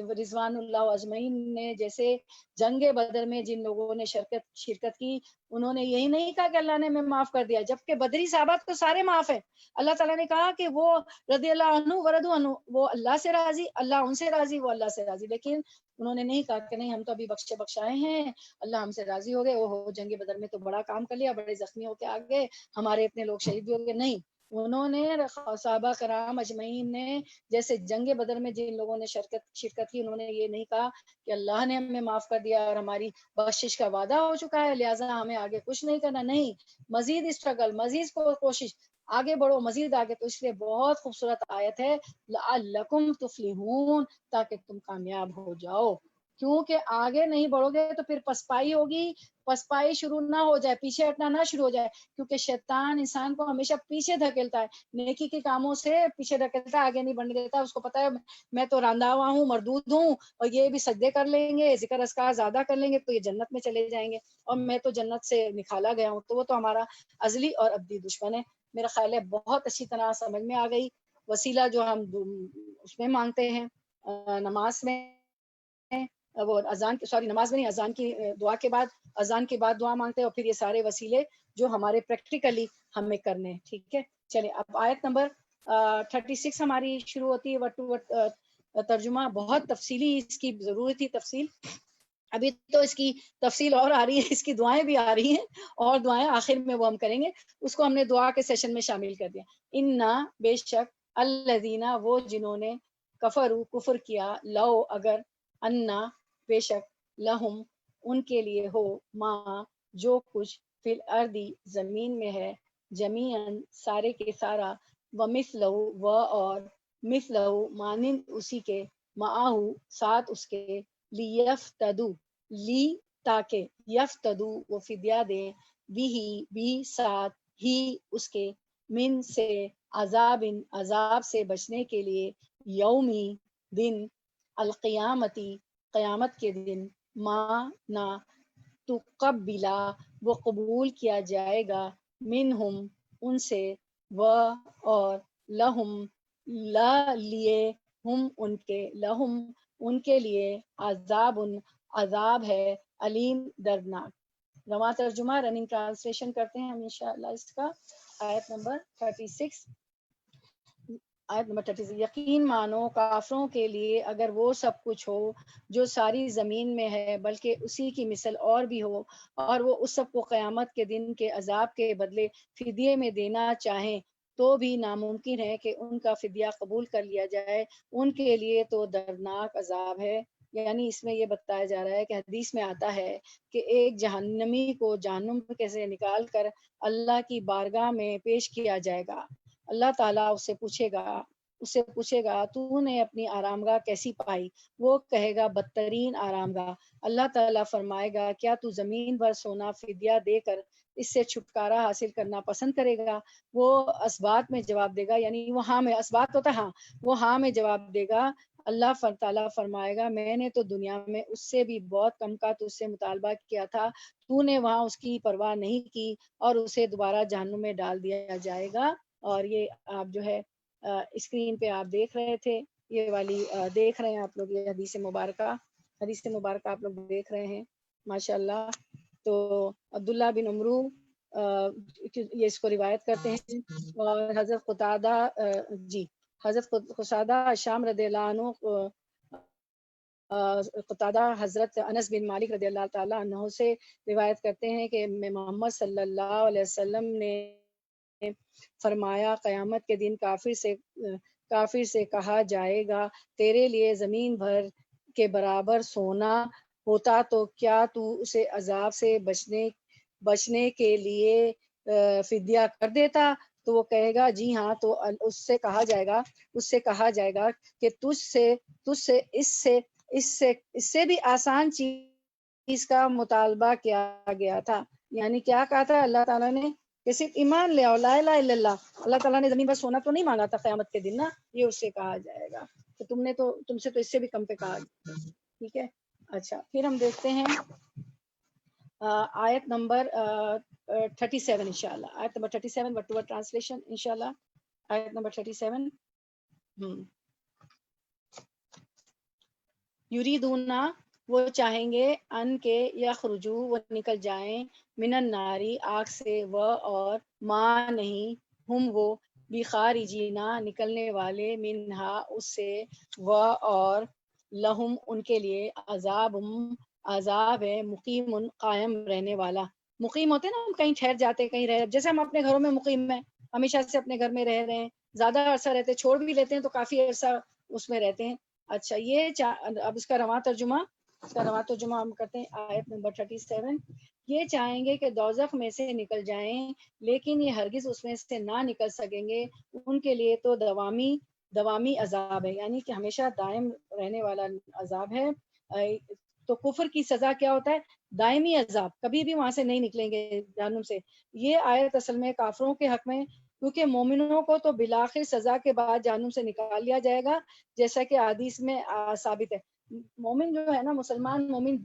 Speaker 1: رضوان اللہ اجمعین نے جیسے جنگ بدر میں جن لوگوں نے شرکت کی، انہوں نے یہی نہیں کہا کہ اللہ نے ہمیں معاف کر دیا، جبکہ بدری صحابہ تو سارے معاف ہیں. اللہ تعالیٰ نے کہا کہ وہ رضی اللہ عنہ ورضوا عنہ، وہ اللہ سے راضی، اللہ ان سے راضی، وہ اللہ سے راضی. لیکن انہوں نے نہیں کہا کہ نہیں ہم تو ابھی بخشے بخشائے ہیں، اللہ ہم سے راضی ہو گئے، وہ جنگ بدر میں تو بڑا کام کر لیا، بڑے زخمی ہو کے آ گئے، ہمارے اتنے لوگ شہید بھی ہو گئے. نہیں، انہوں نے صحابہ کرام اجمعین نے جیسے جنگ بدر میں جن لوگوں نے شرکت کی، انہوں نے یہ نہیں کہا کہ اللہ نے ہمیں معاف کر دیا اور ہماری بخشش کا وعدہ ہو چکا ہے لہٰذا ہمیں آگے کچھ نہیں کرنا. نہیں، مزید اسٹرگل، مزید کوشش، آگے بڑھو، مزید آگے. تو اس لیے بہت خوبصورت آیت ہے لعلکم تفلحون، تاکہ تم کامیاب ہو جاؤ. کیونکہ آگے نہیں بڑھو گے تو پھر پسپائی ہوگی، پسپائی شروع نہ ہو جائے، پیچھے ہٹنا نہ شروع ہو جائے، کیونکہ شیطان انسان کو ہمیشہ پیچھے دھکیلتا ہے، نیکی کے کاموں سے پیچھے دھکیلتا ہے، آگے نہیں بڑھنے دیتا. اس کو پتا ہے میں تو راندہ ہوا ہوں، مردود ہوں، اور یہ بھی سجدے کر لیں گے، ذکر اذکار زیادہ کر لیں گے تو یہ جنت میں چلے جائیں گے، اور میں تو جنت سے نکالا گیا ہوں. تو وہ تو ہمارا ازلی اور ابدی دشمن ہے. میرا خیال ہے بہت اچھی طرح سمجھ میں آ گئی. وسیلہ جو ہم اس میں مانگتے ہیں نماز میں، وہ اذان سوری نماز میں نہیں، اذان کی دعا کے بعد، اذان کے بعد دعا مانگتے ہیں، اور پھر یہ سارے وسیلے جو ہمارے پریکٹیکلی ہمیں کرنے ہیں. ٹھیک ہے، چلیں اب آیت نمبر 36 ہماری شروع ہوتی ہے وٹ ٹو وٹ. ترجمہ بہت تفصیلی، اس کی ضرورت تھی تفصیل. ابھی تو اس کی تفصیل اور آ رہی ہے، اس کی دعائیں بھی آ رہی ہیں، اور دعائیں آخر میں وہ ہم کریں گے، اس کو ہم نے دعا کے سیشن میں شامل کر دیا. انا، بے شک، الذین، وہ جنہوں نے، کفروا، کفر کیا، لو، اگر، انا، بے شک، لہم، ان کے لیے ہو، ما، جو کچھ، فی الارض، زمین میں ہے، جمیعاً، سارے کے سارا، ومثلہ، و، اور، مثلہ، مانند اسی کے، معاہ، ساتھ اس کے، لیفتدو، لی، تاکہ، یفتدو، وہ فدیہ دیں، بھی ساتھ، ہی، اس کے، من، سے، عذاب سے بچنے کے لیے، یومی، دن، القیامتی، قیامت کے دن، ما، نہ، تقبلا، وہ قبول کیا جائے گا، منہم، ان سے، و، اور، لہم، لا، لیے، ہم، ان کے، لہم، ان کے لیے، عذاب، عذاب ہے، علیم، دردناک. رواں ترجمہ رننگ ٹرانسلیشن کرتے ہیں ہم انشاءاللہ اس کا. آیت نمبر 36. آیت نمبر 36. یقین مانو کافروں کے لیے اگر وہ سب کچھ ہو جو ساری زمین میں ہے، بلکہ اسی کی مثل اور بھی ہو، اور وہ اس سب کو قیامت کے دن کے عذاب کے بدلے فدیے میں دینا چاہیں، تو بھی ناممکن ہے کہ ان کا فدیہ قبول کر لیا جائے، ان کے لیے تو دردناک عذاب ہے. یعنی اس میں یہ بتایا جا رہا ہے کہ حدیث میں آتا ہے کہ ایک جہنمی کو جہنم سے نکال کر اللہ کی بارگاہ میں پیش کیا جائے گا. اللہ تعالیٰ اس سے پوچھے گا تو نے اپنی آرامگاہ کیسی پائی؟ وہ کہے گا بدترین آرامگاہ. اللہ تعالیٰ فرمائے گا کیا تو زمین پر سونا فدیہ دے کر اس سے چھٹکارا حاصل کرنا پسند کرے گا؟ وہ اسبات میں جواب دے گا، یعنی وہ ہاں میں، اسبات ہوتا ہے ہاں، وہ ہاں میں جواب دے گا. اللہ تعالیٰ فرمائے گا میں نے تو دنیا میں اس سے بھی بہت کم کا تو اس سے مطالبہ کیا تھا، تو نے وہاں اس کی پرواہ نہیں کی، اور اسے دوبارہ جہنم میں ڈال دیا جائے گا. اور یہ آپ جو ہے اسکرین پہ آپ دیکھ رہے تھے، یہ والی دیکھ رہے ہیں آپ لوگ، یہ حدیث مبارکہ آپ لوگ دیکھ رہے ہیں ماشاءاللہ. تو عبداللہ بن عمرو یہ اس کو روایت کرتے ہیں، اور حضرت قتادہ شام رضی اللہ عنہ، قتادہ حضرت انس بن مالک رضی اللہ تعالیٰ عنہ سے روایت کرتے ہیں کہ محمد صلی اللہ علیہ وسلم نے فرمایا قیامت کے دن کافر سے کہا جائے گا تیرے لیے زمین بھر کے برابر سونا ہوتا تو کیا تو اسے عذاب سے بچنے کے لیے فدیہ کر دیتا؟ تو وہ کہے گا جی ہاں. تو اس سے کہا جائے گا کہ تجھ سے اس سے بھی آسان چیز چیز کا مطالبہ کیا گیا تھا. یعنی کیا کہا تھا اللہ تعالیٰ نے کہ صرف ایمان لے آؤ، لا الہ الا اللہ. اللہ تعالیٰ نے زمین پر سونا تو نہیں مانگا تھا قیامت کے دن نا، یہ اس سے کہا جائے گا. تو تم سے تو اس سے بھی کم پہ کہا گیا. ٹھیک ہے. اچھا پھر ہم دیکھتے ہیں آیت نمبر 37 انشاءاللہ. آیت number 37 word to word translation انشاءاللہ. آیت نمبر 37. یریدونا وہ چاہیں گے، ان کے یخرجو وہ نکل جائیں، من الناری آگ سے، وہ اور ما نہیں، ہم وہ بخارجینا نکلنے والے، منہا اس سے، وہ اور لہم ان کے لیے عذاب ہے، مقیم قائم رہنے والا. مقیم ہوتے ہیں نا، ہم کہیں ٹھہر جاتے کہیں رہ، جیسے ہم اپنے گھروں میں مقیم ہیں، ہمیشہ سے اپنے گھر میں رہ رہے ہیں، زیادہ عرصہ رہتے ہیں، چھوڑ بھی لیتے ہیں تو کافی عرصہ اس میں رہتے ہیں. اچھا یہ اب اس کا رواں ترجمہ ہم کرتے ہیں. آیت نمبر 37. یہ چاہیں گے کہ دوزخ میں سے نکل جائیں، لیکن یہ ہرگز اس میں سے نہ نکل سکیں گے، ان کے لیے تو دوامی عذاب ہے، یعنی کہ ہمیشہ دائم رہنے والا عذاب ہے. تو کفر کی سزا کیا ہوتا ہے؟ دائمی عذاب، کبھی بھی وہاں سے نہیں نکلیں گے جہنم سے. یہ آیت اصل میں کافروں کے حق میں، کیونکہ مومنوں کو تو بالآخر سزا کے بعد جہنم سے نکال لیا جائے گا، جیسا کہ حدیث میں ثابت ہے. مومن جو ہے نا، مسلمان مومن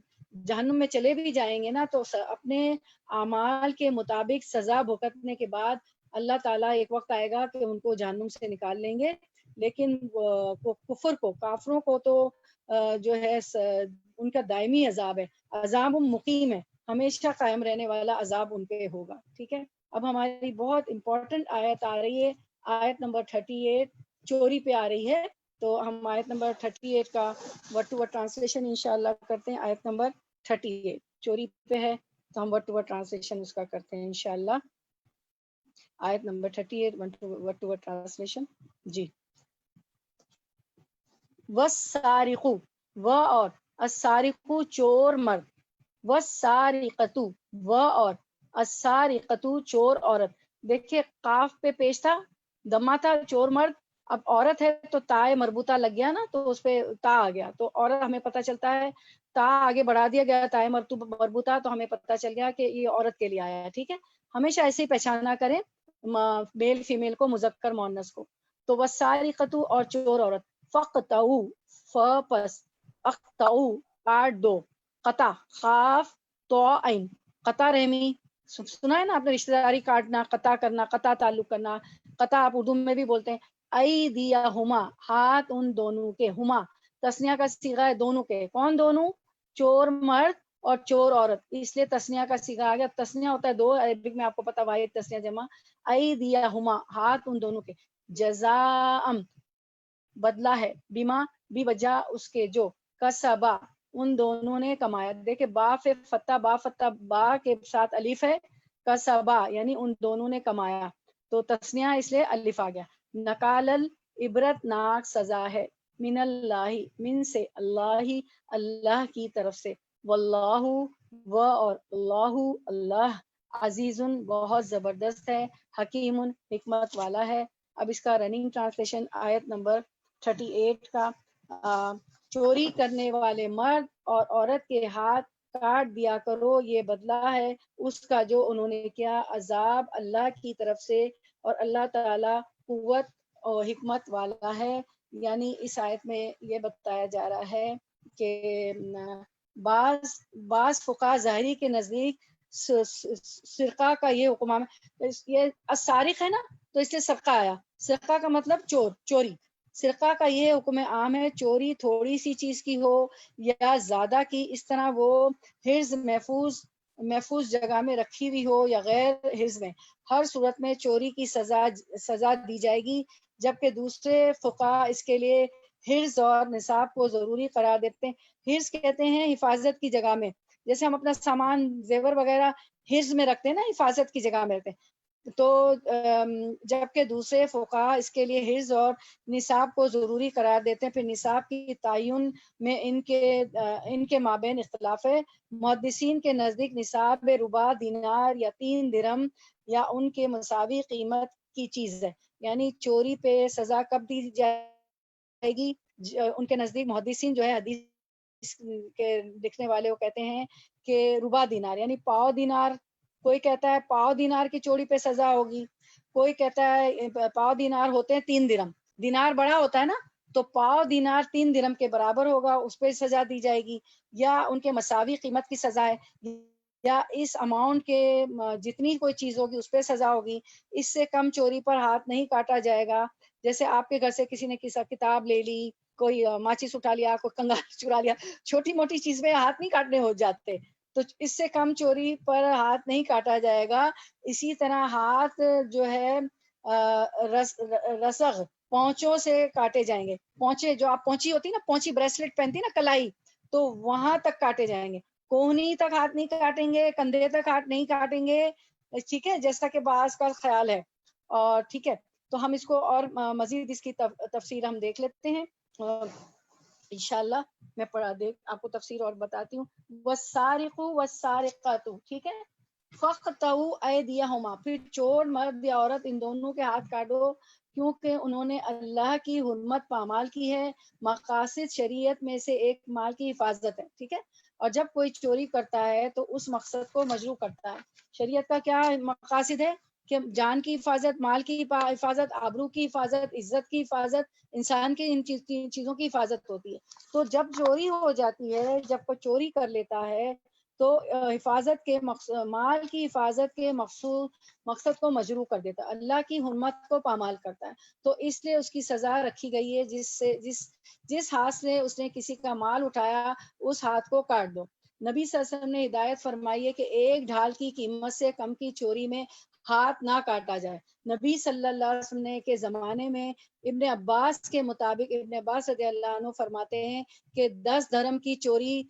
Speaker 1: جہنم میں چلے بھی جائیں گے نا، تو اپنے اعمال کے مطابق سزا بھگتنے کے بعد اللہ تعالیٰ ایک وقت آئے گا کہ ان کو جہنم سے نکال لیں گے. لیکن کافروں کو تو جو ہے ان کا دائمی عذاب ہے، عذاب مقیم ہے، ہمیشہ قائم رہنے والا عذاب ان پہ ہوگا. ٹھیک ہے. اب ہماری بہت امپورٹنٹ آیت آ رہی ہے، آیت نمبر 38 چوری پہ آ رہی ہے. تو ہم آیت نمبر 38 کا ورڈ ٹو ورڈ ٹرانسلیشن انشاءاللہ کرتے ہیں. آیت نمبر 38 چوری پہ ہے، تو ہم ورڈ ٹو ورڈ ٹرانسلیشن اس کا کرتے ہیں انشاءاللہ. آیت نمبر 38 ورڈ ٹو ورڈ ٹرانسلیشن. جی. والسارق وہ اور، السارق چور مرد، والسارقۃ وہ اور، السارقۃ چور عورت. دیکھیے قاف پہ پیش تھا، دمہ تھا، چور مرد. اب عورت ہے تو تائے مربوطہ لگ گیا نا، تو اس پہ تا آ گیا، تو عورت ہمیں پتہ چلتا ہے، تا آگے بڑھا دیا گیا، تائے مربوطہ، تو ہمیں پتہ چل گیا کہ یہ عورت کے لیے آیا ہے. ٹھیک ہے. ہمیشہ ایسے ہی پہچانا کریں میل فیمیل کو، مذکر مؤنث کو. تو والسارقۃ اور چور عورت، فقطعوا پس، اقطعوا کاٹ دو، قطع خاف تو عین، قطع رحمی. سنا ہے نا آپ نے، رشتہ داری کاٹنا، قطع کرنا، قطع تعلق کرنا. قطع آپ اردو میں بھی بولتے ہیں. ایدیہما ہاتھ ان دونوں کے، ہما تسنیہ کا صیغہ ہے دونوں کے. کون دونوں؟ چور مرد اور چور عورت، اس لیے تسنیہ کا صیغہ آ گیا. تسنیہ ہوتا ہے دو، عربک میں آپ کو پتہ، واحد تسنیہ جمع. ایدیہما ہاتھ ان دونوں کے، جزاء بدلہ ہے، بما بھی وجہ اس کے، جو کسبا ان دونوں نے کمایا. دیکھیں با فتح با کے ساتھ الف ہے، کسبا یعنی ان دونوں نے کمایا، تو تسنیہ اس لیے الف آ گیا. نکال عبرت ناک سزا ہے، من اللہ من سے، اللہ کی طرف سے. واللہ و اور اللہ عزیز بہت زبردست ہے، حکیم حکمت والا ہے. اب اس کا رننگ ٹرانسلیشن آیت نمبر 38 کا. چوری کرنے والے مرد اور عورت کے ہاتھ کاٹ دیا کرو، یہ بدلہ ہے اس کا جو انہوں نے کیا، عذاب اللہ کی طرف سے، اور اللہ تعالی قوت اور حکمت والا ہے. یعنی اس آیت میں یہ بتایا جا رہا ہے کہ بعض فقہاء ظاہری کے نزدیک سرقہ کا یہ حکم ہے، یہ السارق ہے نا، تو اس لیے سرقہ آیا. سرقہ کا مطلب چوری. سرقہ کا یہ حکم عام ہے، چوری تھوڑی سی چیز کی ہو یا زیادہ کی، اس طرح وہ حرز محفوظ جگہ میں رکھی ہوئی ہو یا غیر حرز میں، ہر صورت میں چوری کی سزا دی جائے گی. جبکہ دوسرے فقہاء اس کے لیے حرز اور نصاب کو ضروری قرار دیتے ہیں. حرز کہتے ہیں حفاظت کی جگہ میں، جیسے ہم اپنا سامان زیور وغیرہ حرز میں رکھتے ہیں نا، حفاظت کی جگہ میں رکھتے ہیں. تو جبکہ دوسرے فقہاء اس کے لیے حرز اور نصاب کو ضروری قرار دیتے ہیں. پھر نصاب کی تعین میں ان کے مابین اختلاف ہے. محدثین کے نزدیک نصاب ربع دینار یا 3 درہم یا ان کے مساوی قیمت کی چیز ہے. یعنی چوری پہ سزا کب دی جائے گی؟ ان کے نزدیک محدثین جو ہے حدیث کے لکھنے والے وہ کہتے ہیں کہ ربع دینار یعنی پاؤ دینار، کوئی کہتا ہے پاؤ دینار کی چوری پہ سزا ہوگی، کوئی کہتا ہے پاؤ دینار ہوتے ہیں 3 درہم، دینار بڑا ہوتا ہے نا تو پاؤ دینار 3 درہم کے برابر ہوگا، اس پہ سزا دی جائے گی، یا ان کے مساوی قیمت کی سزا ہے، یا اس اماؤنٹ کے جتنی کوئی چیز ہوگی اس پہ سزا ہوگی، اس سے کم چوری پر ہاتھ نہیں کاٹا جائے گا۔ جیسے آپ کے گھر سے کسی نے کتاب لے لی، کوئی ماچس اٹھا لیا، کوئی کنگال چرا لیا، چھوٹی موٹی چیز پہ ہاتھ نہیں کاٹنے ہو جاتے، تو اس سے کم چوری پر ہاتھ نہیں کاٹا جائے گا۔ اسی طرح ہاتھ جو ہے رسغ پونچوں سے کاٹے جائیں گے، پونچے جو آپ پونچی ہوتی نا، پونچی بریسلٹ پہنتی نا کلائی، تو وہاں تک کاٹے جائیں گے، کوہنی تک ہاتھ نہیں کاٹیں گے، کندھے تک ہاتھ نہیں کاٹیں گے، ٹھیک ہے، جیسا کہ بعض کا خیال ہے۔ اور ٹھیک ہے، تو ہم اس کو اور مزید اس کی تفسیر ہم دیکھ لیتے ہیں انشاءاللہ۔ میں آپ کو تفسیر اور بتاتی ہوں۔ والسارق والسارقۃ، ٹھیک ہے، فَاقْطَعُوا أَيْدِيَهُمَا، پھر چور مرد یا عورت ان دونوں کے ہاتھ کاٹو، کیونکہ انہوں نے اللہ کی حرمت پامال کی ہے۔ مقاصد شریعت میں سے ایک مال کی حفاظت ہے، ٹھیک ہے، اور جب کوئی چوری کرتا ہے تو اس مقصد کو مجروح کرتا ہے۔ شریعت کا کیا مقاصد ہے کہ جان کی حفاظت، مال کی حفاظت، آبرو کی حفاظت، عزت کی حفاظت، انسان کی ان چیزوں کی حفاظت ہوتی ہے۔ تو جب چوری ہو جاتی ہے، جب کوئی چوری کر لیتا ہے تو حفاظت کے مال کی حفاظت کے مقصد کو مجروح کر دیتا ہے، اللہ کی حرمت کو پامال کرتا ہے، تو اس لیے اس کی سزا رکھی گئی ہے، جس ہاتھ سے اس نے کسی کا مال اٹھایا اس ہاتھ کو کاٹ دو۔ نبی صلی اللہ علیہ وسلم نے ہدایت فرمائی ہے کہ ایک ڈھال کی قیمت سے کم کی چوری میں ہاتھ نہ کاٹا جائے۔ نبی صلی اللہ علیہ وسلم کے زمانے میں ابن عباس کے مطابق، ابن عباس رضی اللہ عنہ فرماتے ہیں کہ 10 درہم کی چوری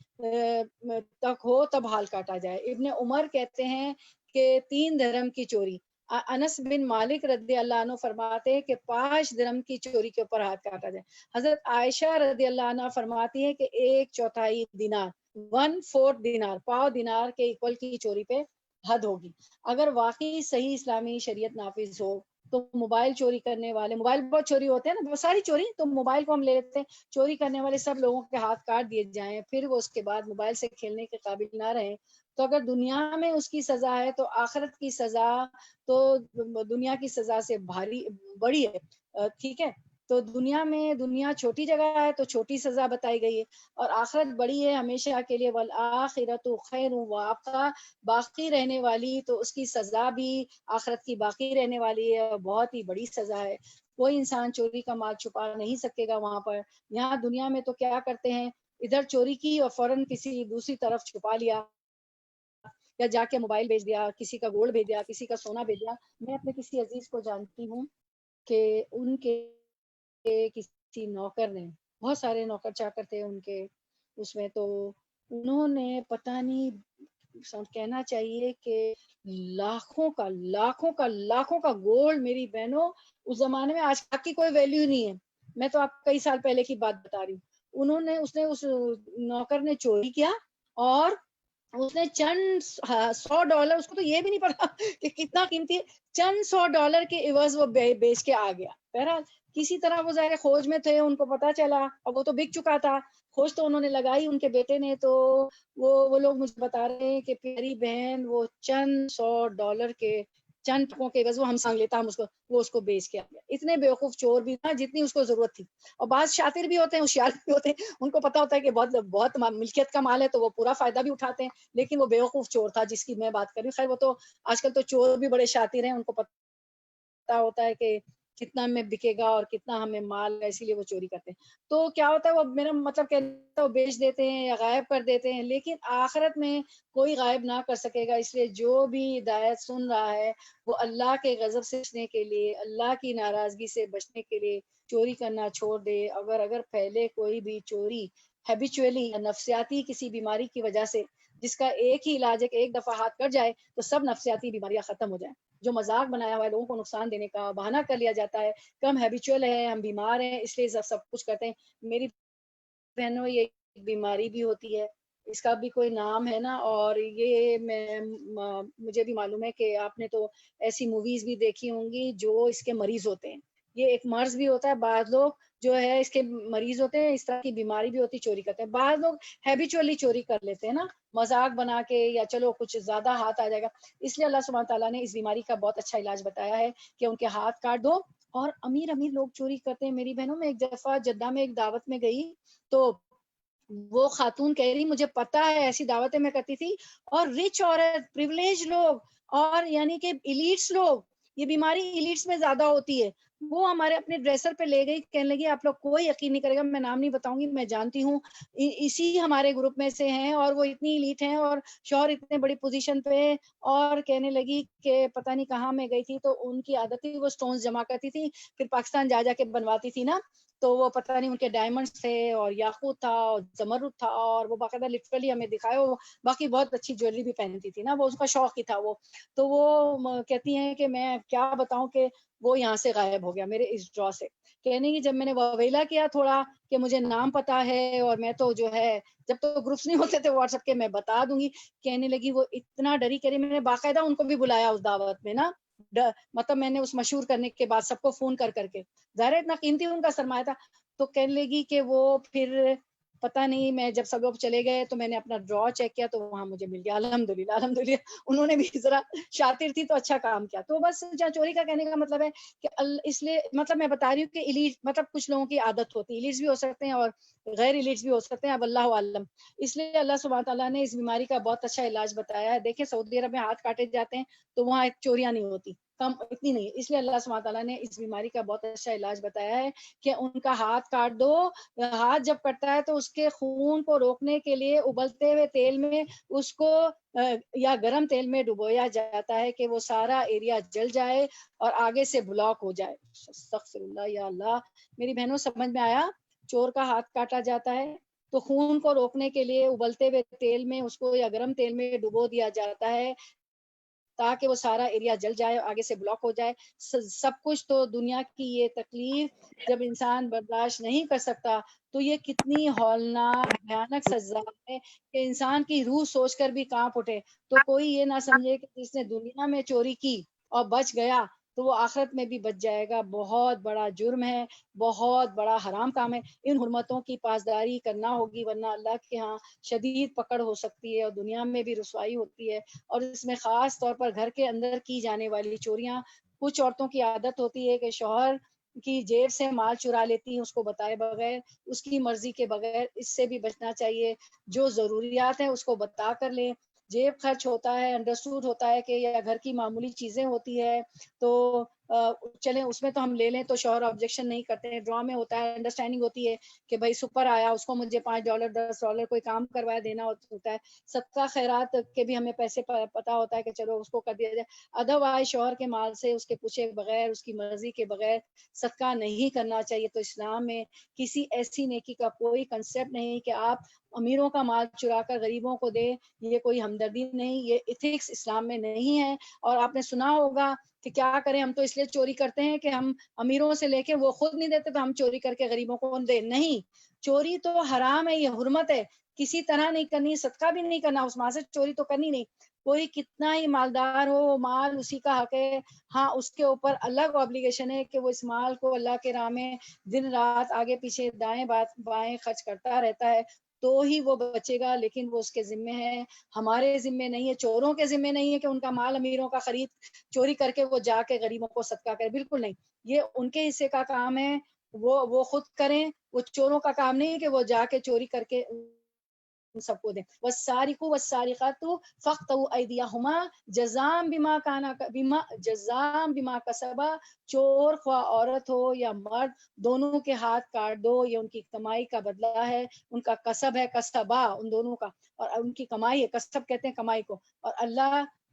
Speaker 1: تک ہو تب ہاتھ کاٹا جائے۔ ابن عمر کہتے ہیں کہ 3 درہم کی چوری۔ انس بن مالک رضی اللہ عنہ فرماتے ہیں کہ 5 درہم کی چوری کے اوپر ہاتھ کاٹا جائے۔ حضرت عائشہ رضی اللہ عنہ فرماتی ہے کہ 1/4 دینار، 1/4 دینار، پاؤ دینار کے ایکول کی چوری پہ حد ہوگی۔ اگر واقعی صحیح اسلامی شریعت نافذ ہو تو موبائل چوری کرنے والے، موبائل بہت چوری ہوتے ہیں نا، بہت ساری چوری، تو موبائل کو ہم لے لیتے ہیں، چوری کرنے والے سب لوگوں کے ہاتھ کاٹ دیے جائیں، پھر وہ اس کے بعد موبائل سے کھیلنے کے قابل نہ رہیں، تو اگر دنیا میں اس کی سزا ہے تو آخرت کی سزا تو دنیا کی سزا سے بڑی ہے، ٹھیک ہے، تو دنیا چھوٹی جگہ ہے تو چھوٹی سزا بتائی گئی ہے، اور آخرت بڑی ہے ہمیشہ کے لیے، والآخرۃ خیر وابقیٰ، باقی رہنے والی، تو اس کی سزا بھی آخرت کی باقی رہنے والی ہے، بہت ہی بڑی سزا ہے۔ کوئی انسان چوری کا مال چھپا نہیں سکے گا وہاں پر۔ یہاں دنیا میں تو کیا کرتے ہیں، ادھر چوری کی اور فوراً کسی دوسری طرف چھپا لیا، یا جا کے موبائل بھیج دیا، کسی کا گولڈ بھیج دیا، کسی کا سونا بھیج دیا۔ میں اپنے کسی عزیز کو جانتی ہوں کہ ان کے کسی نوکر نے، بہت سارے نوکر چاکر تھے ان کے اس میں، تو انہوں نے پتہ نہیں، کہنا چاہیے کہ لاکھوں کا گولڈ، میری بہنوں اس زمانے میں، آج کی کوئی ویلیو نہیں ہے، میں تو آپ کئی سال پہلے کی بات بتا رہی ہوں۔ اس نوکر نے چوری کیا، اور اس نے چند $100، اس کو تو یہ بھی نہیں پتا کہ کتنا قیمتی ہے، چند $100 کے عوض وہ بیچ کے آ گیا۔ بہرحال کسی طرح وہ ظاہر کھوج میں تھے، ان کو پتا چلا، اور وہ تو بک چکا تھا، کھوج تو انہوں نے لگائی ان کے بیٹے نے، تو وہ لوگ مجھے بتا رہے ہیں کہ پیاری بہن وہ چند $100 کے چند ٹکوں کے عوض وہ ہم سانگ لیتا، وہ اس کو بیچ کے آ گیا۔ اتنے بیوقوف چور بھی تھا جتنی اس کو ضرورت تھی، اور بعض شاطر بھی ہوتے ہیں، ہوشیار بھی ہوتے ہیں، ان کو پتا ہوتا ہے کہ بہت ملکیت کا مال ہے تو وہ پورا فائدہ بھی اٹھاتے ہیں، لیکن وہ بیوقوف چور تھا جس کی میں بات کر رہی ہوں۔ خیر وہ تو آج کل تو چور بھی بڑے شاطر ہیں، ان کو پتا ہوتا ہے کہ کتنا میں بکے گا اور کتنا ہمیں مال ہے، اسی لیے وہ چوری کرتے ہیں۔ تو کیا ہوتا ہے، وہ میرا مطلب کہ وہ بیچ دیتے ہیں یا غائب کر دیتے ہیں، لیکن آخرت میں کوئی غائب نہ کر سکے گا۔ اس لیے جو بھی ہدایت سن رہا ہے وہ اللہ کے غضب سے بچنے کے لیے، اللہ کی ناراضگی سے بچنے کے لیے چوری کرنا چھوڑ دے۔ اگر پہلے کوئی بھی چوری ہیبیچولی یا نفسیاتی کسی بیماری کی وجہ سے، جس کا ایک ہی علاج ہے کہ ایک دفعہ ہاتھ کٹ جائے تو سب نفسیاتی بیماریاں ختم ہو جائیں، جو مذاق بنایا ہوا ہے، لوگوں کو نقصان دینے کا بہانہ کر لیا جاتا ہے کہ ہم ہیبیچول ہے، ہم بیمار ہیں اس لیے سب کچھ کرتے ہیں۔ میری بہنوں یہ بیماری بھی ہوتی ہے، اس کا بھی کوئی نام ہے نا، اور یہ مجھے بھی معلوم ہے کہ آپ نے تو ایسی موویز بھی دیکھی ہوں گی جو اس کے مریض ہوتے ہیں۔ یہ ایک مرض بھی ہوتا ہے، بعض لوگ جو ہے اس کے مریض ہوتے ہیں، اس طرح کی بیماری بھی ہوتی، چوری کرتے ہیں. بعض لوگ ہیبیچولی چوری کر لیتے ہیں نا، مذاق بنا کے، یا چلو کچھ زیادہ ہاتھ آ جائے گا. اس لیے اللہ سبحانہ تعالیٰ نے اس بیماری کا بہت اچھا علاج بتایا ہے کہ ان کے ہاتھ کاٹ دو. اور امیر امیر لوگ چوری کرتے ہیں. میری بہنوں، میں ایک دفعہ جدہ میں ایک دعوت میں گئی تو وہ خاتون کہہ رہی مجھے پتا ہے ایسی دعوتیں میں کرتی تھی، اور رچ عورت، پریولیج لوگ، اور یعنی کہ ایلیٹس لوگ، یہ بیماری ایلیٹس میں زیادہ ہوتی ہے. وہ ہمارے اپنے ڈریسر پہ لے گئی، کہنے لگی آپ لوگ کوئی یقین نہیں کرے گا، میں نام نہیں بتاؤں گی، میں جانتی ہوں، اسی ہمارے گروپ میں سے ہیں، اور وہ اتنی ایلیٹ ہیں، اور شوہر اتنے بڑی پوزیشن پہ. اور کہنے لگی کہ پتہ نہیں کہاں میں گئی تھی تو ان کی عادت تھی وہ سٹونز جمع کرتی تھی، پھر پاکستان جا کے بنواتی تھی نا، تو وہ پتہ نہیں ان کے ڈائمنڈز تھے اور یاقوت تھا اور زمرد تھا، اور وہ باقاعدہ لٹرلی ہمیں دکھایا. وہ باقی بہت اچھی جویلری بھی پہنتی تھی نا، وہ اس کا شوق ہی تھا وہ. تو وہ کہتی ہیں کہ میں کیا بتاؤں کہ وہ یہاں سے غائب ہو گیا میرے اس ڈرا سے. کہنے کی جب میں نے وویلا کیا تھوڑا کہ مجھے نام پتا ہے اور میں تو جو ہے جب تو گروپس نہیں ہوتے تھے واٹس ایپ کے میں بتا دوں گی، کہنے لگی وہ اتنا ڈری. کہہ رہی میں نے باقاعدہ ان کو بھی بلایا اس دعوت میں نا، مطلب میں نے اس مشہور کرنے کے بعد سب کو فون کر کے، ظاہر اتنا قیمتی ان کا سرمایہ تھا. تو کہنے لگی کہ وہ پھر پتہ نہیں، میں جب سب لوگ چلے گئے تو میں نے اپنا ڈرا چیک کیا تو وہاں مجھے مل گیا. الحمدللہ الحمدللہ، انہوں نے بھی ذرا شاطر تھی تو اچھا کام کیا. تو بس جہاں چوری کا کہنے کا مطلب ہے کہ اس لیے مطلب میں بتا رہی ہوں کہ ایلیٹ مطلب کچھ لوگوں کی عادت ہوتی ہے، ایلیٹس بھی ہو سکتے ہیں اور غیر ایلیٹس بھی ہو سکتے ہیں، اب اللہ عالم. اس لیے اللہ سبحانہ تعالیٰ نے اس بیماری کا بہت اچھا علاج بتایا ہے. دیکھیں سعودی عرب میں ہاتھ کاٹے جاتے ہیں تو وہاں چوریاں نہیں ہوتی، کم اتنی نہیں. اس لیے اللہ سبحانہ تعالیٰ نے اس بیماری کا بہت اچھا علاج بتایا ہے کہ ان کا ہاتھ کاٹ دو. ہاتھ جب کٹتا ہے تو اس کے خون کو روکنے کے لیے ابلتے ہوئے تیل میں اس کو یا گرم تیل میں ڈبویا جاتا ہے کہ وہ سارا ایریا جل جائے اور آگے سے بلاک ہو جائے. استغفر اللہ، یا اللہ. میری بہنوں سمجھ میں آیا؟ چور کا ہاتھ کاٹا جاتا ہے تو خون کو روکنے کے لیے ابلتے ہوئے تیل میں اس کو یا گرم تیل میں ڈبو دیا جاتا ہے تاکہ وہ سارا ایریا جل جائے، آگے سے بلاک ہو جائے. سب کچھ تو دنیا کی یہ تکلیف جب انسان برداشت نہیں کر سکتا تو یہ کتنی ہولناک بھیانک سزا ہے کہ انسان کی روح سوچ کر بھی کانپ اٹھے. تو کوئی یہ نہ سمجھے کہ جس نے دنیا میں چوری کی اور بچ گیا تو وہ آخرت میں بھی بچ جائے گا. بہت بڑا جرم ہے، بہت بڑا حرام کام ہے. ان حرمتوں کی پاسداری کرنا ہوگی ورنہ اللہ کے ہاں شدید پکڑ ہو سکتی ہے اور دنیا میں بھی رسوائی ہوتی ہے. اور اس میں خاص طور پر گھر کے اندر کی جانے والی چوریاں. کچھ عورتوں کی عادت ہوتی ہے کہ شوہر کی جیب سے مال چرا لیتی ہیں اس کو بتائے بغیر، اس کی مرضی کے بغیر. اس سے بھی بچنا چاہیے. جو ضروریات ہیں اس کو بتا کر لیں. جیب خرچ ہوتا ہے، انڈرسٹوڈ ہوتا ہے کہ یا گھر کی معمولی چیزیں ہوتی ہے تو چلیں اس میں تو ہم لے لیں تو شوہر آبجیکشن نہیں کرتے ہیں. ڈرا میں ہوتا ہے، انڈرسٹینڈنگ ہوتی ہے کہ بھائی سپر آیا اس کو مجھے $5 $10 کوئی کام کروایا دینا ہوتا ہے. صدقہ خیرات کے بھی ہمیں پیسے پتا ہوتا ہے کہ چلو اس کو کر دیا جائے. ادروائز شوہر کے مال سے اس کے پوچھے بغیر، اس کی مرضی کے بغیر صدقہ نہیں کرنا چاہیے. تو اسلام میں کسی ایسی نیکی کا کوئی کنسیپٹ نہیں کہ آپ امیروں کا مال چرا کر غریبوں کو دے. یہ کوئی ہمدردی نہیں، یہ ایتھکس اسلام میں نہیں ہے. اور آپ نے سنا ہوگا کہ کیا کریں ہم تو اس لیے چوری کرتے ہیں کہ ہم امیروں سے لے کے وہ خود نہیں دیتے تو ہم چوری کر کے غریبوں کو دیں. نہیں، چوری تو حرام ہے، یہ حرمت ہے، کسی طرح نہیں کرنی. صدقہ بھی نہیں کرنا، اس مال سے چوری تو کرنی نہیں. کوئی کتنا ہی مالدار ہو، مال اسی کا حق ہے. ہاں اس کے اوپر الگ اوبلیگیشن ہے کہ وہ اس مال کو اللہ کے راہ میں دن رات آگے پیچھے دائیں بائیں خرچ کرتا رہتا ہے تو ہی وہ بچے گا. لیکن وہ اس کے ذمے ہے، ہمارے ذمے نہیں ہے. چوروں کے ذمے نہیں ہے کہ ان کا مال امیروں کا خرید چوری کر کے وہ جا کے غریبوں کو صدقہ کرے. بالکل نہیں، یہ ان کے حصے کا کام ہے، وہ خود کریں. وہ چوروں کا کام نہیں ہے کہ وہ جا کے چوری کر کے سب کو دیں. والسارق والسارقات فاقطعوا ایدیہما جزاء بما کسبا. چور خواہ عورت ہو یا مرد، دونوں کے ہاتھ کاٹ دو. یہ ان کی کمائی کا بدلہ ہے، ان کا کسب ہے، کسبا ان دونوں کا، اور ان کی کمائی ہے. کسب کہتے ہیں کمائی کو. اور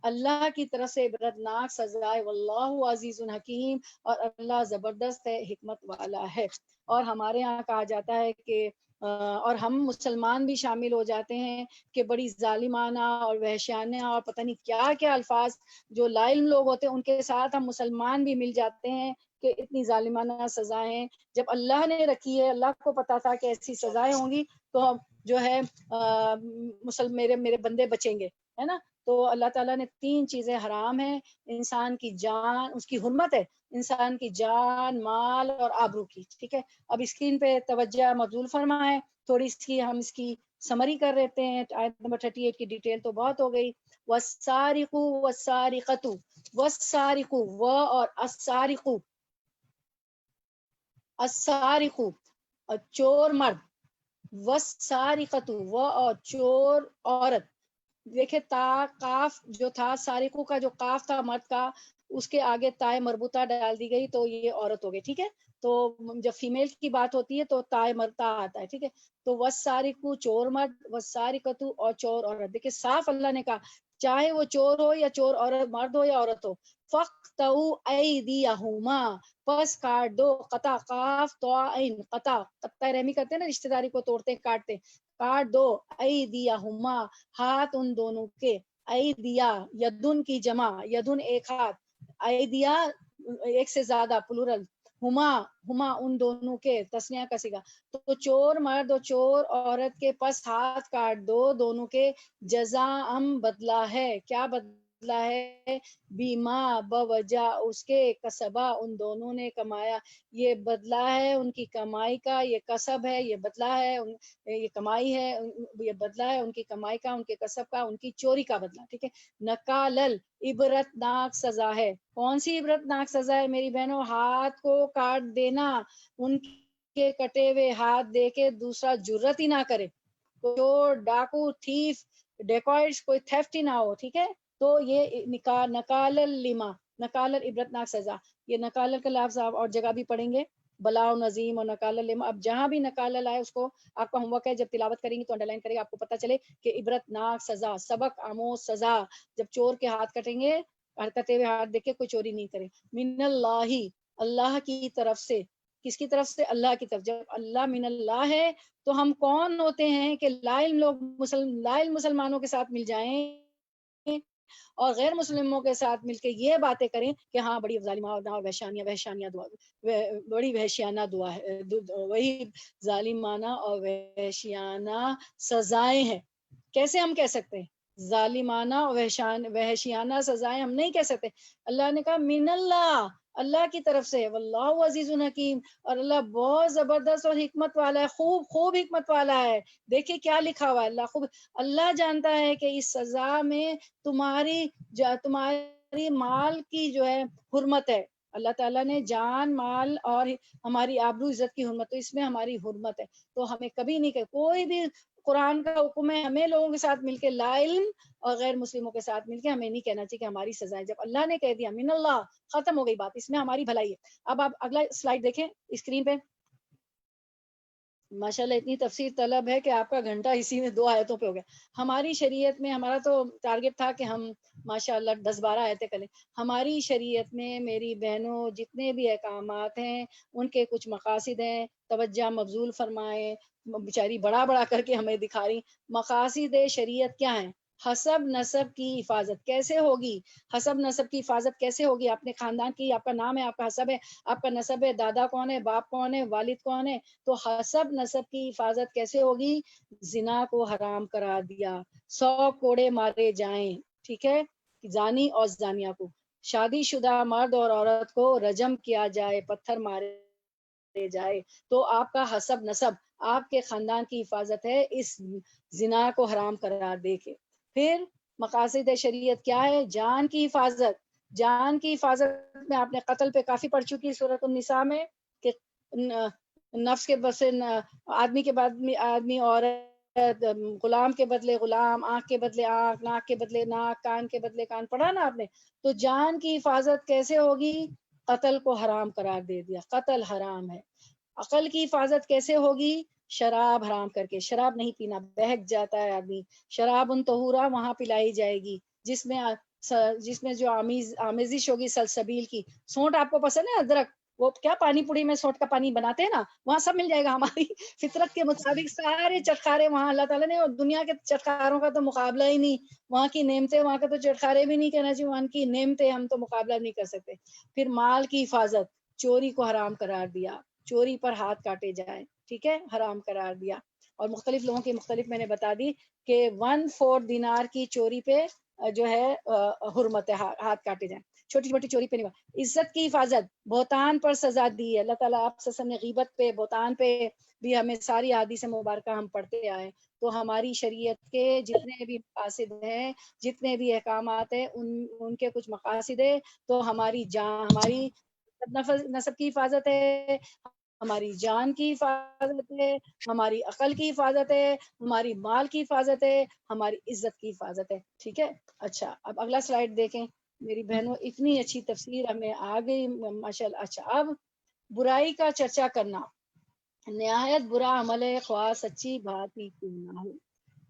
Speaker 1: اللہ کی طرف سے عبرتناک سزا ہے. واللہ عزیز حکیم، اور اللہ زبردست ہے، حکمت والا ہے. اور ہمارے ہاں کہا جاتا ہے کہ اور ہم مسلمان بھی شامل ہو جاتے ہیں کہ بڑی ظالمانہ اور وحشیانہ اور پتہ نہیں کیا کیا الفاظ جو لا علم لوگ ہوتے ہیں ان کے ساتھ ہم مسلمان بھی مل جاتے ہیں کہ اتنی ظالمانہ سزائیں جب اللہ نے رکھی ہے. اللہ کو پتا تھا کہ ایسی سزائیں ہوں گی تو جو ہے میرے بندے بچیں گے. ہے نا. تو اللہ تعالیٰ نے 3 چیزیں حرام ہیں انسان کی جان، اس کی حرمت ہے انسان کی جان، مال اور آبرو کی. ٹھیک ہے. اب اسکرین پہ توجہ مبذول فرمائیں، تھوڑی سی ہم اس کی سمری کر لیتے ہیں. آیت نمبر 38 کی ڈیٹیل تو بہت ہو گئی. والسارق والسارقۃ، والسارق و اور السارق، السارق اور چور مرد، والسارقۃ و اور چور عورت. دیکھیں تا قاف جو تھا سارقو کا جو قاف تھا مرد کا، اس کے آگے تائے مربوطہ ڈال دی گئی تو یہ عورت ہو گئی. ٹھیک ہے. تو جب فیمیل کی بات ہوتی ہے تو تائے مرتا آتا ہے. ٹھیک ہے. تو والسارقو چور مرد، والسارقۃ اور چور عورت. دیکھیں صاف اللہ نے کہا چاہے وہ چور ہو یا چور عورت، مرد ہو یا عورت ہو. فَاقْطَعُوا أَيْدِيَهُمَا، پس کاٹ دو. قطع قاف تو عین قطع، قطع رحمی کرتے ہیں نا، رشتہ داری کو توڑتے کاٹتے. کاٹ دو. ایدیہما ہاتھ ان دونوں کے. ایدیا یدن کی جمع، یدن ایک ہاتھ، ایدیا ایک سے زیادہ پلورل. ہما ہما ان دونوں کے تسنیہ کا صیغہ. تو چور مرد اور چور عورت کے پس ہاتھ کاٹ دو دونوں کے. جزاء بدلہ ہے. کیا بدلہ ہے؟ بیما بوجہ اس کے، کسبہ ان دونوں نے کمایا. یہ بدلہ ہے ان کی کمائی کا، یہ کسب ہے، یہ بدلہ ہے، یہ کمائی ہے، یہ بدلہ ہے ان کی کمائی کا، ان کے کسب کا، ان کی چوری کا بدلہ. ٹھیک ہے. نکالل عبرت ناک سزا ہے. کون سی عبرت ناک سزا ہے میری بہنوں؟ ہاتھ کو کاٹ دینا. ان کے کٹے ہوئے ہاتھ دے کے دوسرا جرت ہی نہ کرے. چور، ڈاکو، تھیف، ڈیکوائٹس، کوئی تھیفٹ ہی نہ ہو. ٹھیک ہے. تو یہ نکالل لما، نکالل عبرت ناک سزا. یہ نکالل کا لفظ آپ اور جگہ بھی پڑھیں گے، بلاء نظیم اور نکالل لما. اب جہاں بھی نکالل آئے اس کو آپ کا ہوم ورک ہے، جب تلاوت کریں گی تو انڈر لائن کریں گے، آپ کو پتہ چلے کہ عبرت ناک سزا، سبق آموز سزا. جب چور کے ہاتھ کٹیں گے، کٹے ہوئے ہاتھ دیکھ کے کوئی چوری نہیں کرے. من اللہ، اللہ کی طرف سے. کس کی طرف سے؟ اللہ کی طرف. جب اللہ من اللہ ہے تو ہم کون ہوتے ہیں کہ لا علم لوگ لا علم مسلمانوں کے ساتھ مل جائیں اور غیر مسلموں کے ساتھ مل کے یہ باتیں کریں کہ ہاں بڑی ظالمانہ اور وحشیانہ دعا، بڑی وحشیانہ دعا ہے، وہی ظالمانہ اور وحشیانہ سزائیں ہیں. کیسے ہم کہہ سکتے ہیں ظالمانہ اور وحشیانہ سزائیں؟ ہم نہیں کہہ سکتے. اللہ نے کہا من اللہ، اللہ کی طرف سے. واللہ عزیز حکیم، اور اللہ بہت زبردست اور حکمت والا ہے، خوب خوب حکمت والا ہے. دیکھیں کیا لکھا ہوا ہے، اللہ خوب. اللہ جانتا ہے کہ اس سزا میں تمہاری مال کی جو ہے حرمت ہے. اللہ تعالیٰ نے جان، مال اور ہماری آبرو عزت کی حرمت، تو اس میں ہماری حرمت ہے. تو ہمیں کبھی نہیں کہ کوئی بھی قرآن کا حکم ہے ہمیں لوگوں کے ساتھ مل کے، لا علم اور غیر مسلموں کے ساتھ مل کے ہمیں نہیں کہنا چاہیے کہ ہماری سزائیں. جب اللہ نے کہہ دیا من اللہ، ختم ہو گئی بات، اس میں ہماری بھلائی ہے. اب آپ اگلا سلائیڈ دیکھیں اسکرین پہ. ماشاءاللہ اتنی تفسیر طلب ہے کہ آپ کا گھنٹہ اسی میں 2 آیتوں پہ ہو گیا. ہماری شریعت میں، ہمارا تو ٹارگٹ تھا کہ ہم ماشاءاللہ 10-12 آیتیں کریں. ہماری شریعت میں میری بہنوں جتنے بھی احکامات ہیں ان کے کچھ مقاصد ہیں، توجہ مبذول فرمائیں. بیچاری بڑا بڑا کر کے ہمیں دکھا رہی. مقاصد شریعت کیا ہیں؟ حسب نسب کی حفاظت کیسے ہوگی؟ حسب نسب کی حفاظت کیسے ہوگی؟ اپنے خاندان کی، آپ کا نام ہے، آپ کا حسب ہے، آپ کا نسب ہے، دادا کون ہے، باپ کون ہے، والد کون ہے. تو حسب نسب کی حفاظت کیسے ہوگی؟ زنا کو حرام قرار دیا، 100 کوڑے مارے جائیں. ٹھیک ہے. زانی اور زانیہ کو، شادی شدہ مرد اور عورت کو رجم کیا جائے، پتھر مارے جائے. تو آپ کا حسب نسب، آپ کے خاندان کی حفاظت ہے اس زنا کو حرام قرار دے کے. پھر مقاصد شریعت کیا ہے؟ جان کی حفاظت. جان کی حفاظت میں آپ نے قتل پہ کافی پڑھ چکی سورۃ النساء میں کہ نفس کے بدلے آدمی کے بعد آدمی، عورت، غلام کے بدلے غلام، آنکھ کے بدلے آنکھ، ناک کے بدلے ناک، کان کے بدلے کان. پڑھا نا آپ نے. تو جان کی حفاظت کیسے ہوگی؟ قتل کو حرام قرار دے دیا، قتل حرام ہے. عقل کی حفاظت کیسے ہوگی؟ شراب حرام کر کے. شراب نہیں پینا، بہک جاتا ہے آدمی. شراب ان طہورا وہاں پلائی جائے گی جس میں جو آمیزش ہوگی سلسبیل کی. سونٹ آپ کو پسند ہے؟ ادرک، وہ کیا پانی پوری میں سونٹ کا پانی بناتے ہیں نا، وہاں سب مل جائے گا. ہماری فطرت کے مطابق سارے چٹخارے وہاں اللہ تعالیٰ نے، اور دنیا کے چٹخاروں کا تو مقابلہ ہی نہیں. وہاں کی نعمتیں، وہاں کے تو چٹخارے بھی نہیں کہنا چاہیے، وہاں کی نعمتیں ہم تو مقابلہ نہیں کر سکتے. پھر مال کی حفاظت، چوری کو حرام قرار دیا، چوری پر ہاتھ کاٹے جائے. ٹھیک ہے، حرام قرار دیا. اور مختلف لوگوں کی مختلف میں نے بتا دی کہ 1/4 دینار کی چوری پہ جو ہے حرمت ہے، ہاتھ کاٹے جائیں، چھوٹی چھوٹی چوری پہ نہیں۔ عزت کی حفاظت، بہتان پر سزا دی ہے اللہ تعالیٰ، آپ سے نے غیبت پہ بہتان پہ بھی ہمیں ساری حدیث مبارکہ ہم پڑھتے آئے، تو ہماری شریعت کے جتنے بھی مقاصد ہیں، جتنے بھی احکامات ہیں، ان کے کچھ مقاصد ہے، تو ہماری جان، ہماری نسب کی حفاظت ہے، ہماری جان کی حفاظت ہے، ہماری عقل کی حفاظت ہے، ہماری مال کی حفاظت ہے، ہماری عزت کی حفاظت ہے، ٹھیک ہے۔ اچھا اب اگلا سلائیڈ دیکھیں میری بہنوں، اتنی اچھی تفسیر ہمیں آ گئی ماشاءاللہ۔ اچھا اب برائی کا چرچا کرنا نہایت برا عمل ہے، خواہ سچی بات ہی کیوں نہ ہو۔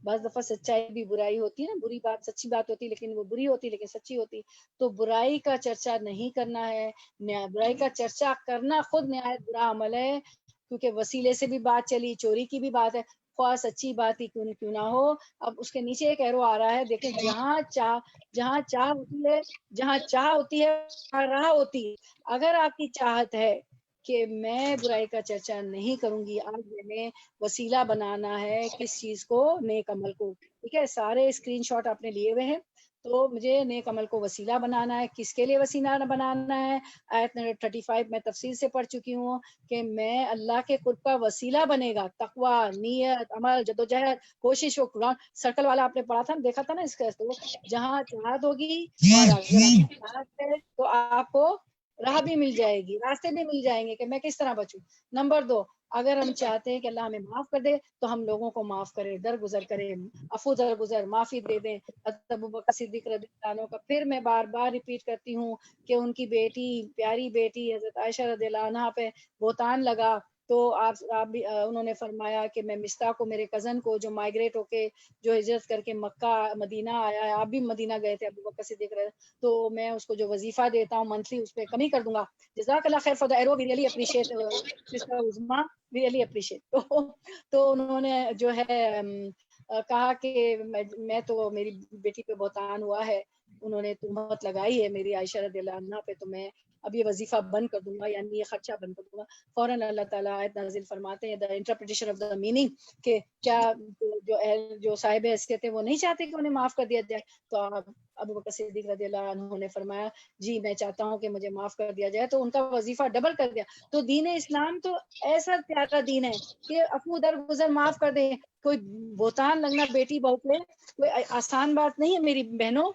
Speaker 1: بعض دفعہ سچائی بھی برائی ہوتی ہے نا، بری بات سچی بات ہوتی ہے لیکن وہ بری ہوتی ہے لیکن سچی ہوتی، تو برائی کا چرچا نہیں کرنا ہے۔ برائی کا چرچا کرنا خود نہایت برا عمل ہے، کیونکہ وسیلے سے بھی بات چلی، چوری کی بھی بات ہے، خواہ سچی بات ہی کیوں نہ ہو۔ اب اس کے نیچے ایک ایرو آ رہا ہے، دیکھیں جہاں چاہ ہوتی ہے، جہاں چاہ ہوتی ہے وہاں راہ ہوتی ہے۔ اگر آپ کی چاہت ہے کہ میں برائی کا چرچا نہیں کروں گی، آج میں نے وسیلہ بنانا ہے کس چیز کو، نیک عمل کو، ٹھیک ہے، سارے اسکرین شاٹ آپ نے لیے ہوئے ہیں، تو مجھے نیک عمل کو وسیلہ بنانا ہے۔ کس کے لیے وسیلہ بنانا ہے؟ آیت نمبر 35 میں تفصیل سے پڑھ چکی ہوں کہ میں اللہ کے قرب کا وسیلہ بنے گا، تقوی، نیت، عمل، جدوجہد، کوشش و قرآن سرکل والا آپ نے پڑھا تھا، دیکھا تھا نا اس کا، تو جہاں چاہت ہوگی وہاں راہ، اگر آپ کی چاہت ہے تو آپ کو راہ بھی مل جائے گی، راستے بھی مل جائیں گے کہ میں کس طرح بچوں۔ نمبر 2، اگر ہم چاہتے ہیں کہ اللہ ہمیں معاف کر دے تو ہم لوگوں کو معاف کرے، درگزر کرے، عفو درگزر، معافی دے دیں۔ حضرت ابوبکر صدیق رضی اللہ عنہ کا پھر میں بار بار ریپیٹ کرتی ہوں کہ ان کی بیٹی، پیاری بیٹی حضرت عائشہ رضی اللہ عنہا پہ بہتان لگا، تو آپ بھی انہوں نے فرمایا کہ میں مستاح کو، میرے کزن کو جو مائگریٹ ہو کے، جو ہجرت کر کے مکہ مدینہ آیا ہے، آپ بھی مدینہ گئے تھے ابوبکر صدیق رضی، تو میں اس کو جو وظیفہ دیتا ہوں منتھلی اس پہ کمی کر دوں گا، جزاک اللہ خیر for the arrow, we really appreciate sister Uzma, we really appreciate. تو انہوں نے جو ہے کہا کہ میں تو، میری بیٹی پہ بہتان ہوا ہے، انہوں نے تہمت لگائی ہے میری عائشہ رضی اللہ عنہا پہ، تو میں اب یہ وظیفہ بند کر دوں گا، یعنی یہ خرچہ بند کر دوں گا۔ فوراً اللہ تعالیٰ آیت نازل فرماتے ہیں، the interpretation of the meaning, کہ کیا جو صاحب حیثیت ہے وہ نہیں چاہتے کہ انہیں معاف کر دیا جائے؟ تو ابوبکر صدیق رضی اللہ عنہ نے فرمایا جی میں چاہتا ہوں کہ مجھے معاف کر دیا جائے، تو ان کا وظیفہ ڈبل کر دیا۔ تو دین اسلام تو ایسا پیارا دین ہے کہ عفو درگزر، معاف کر دیں، کوئی بہتان لگنا بیٹی بہو پہ کوئی آسان بات نہیں ہے میری بہنوں۔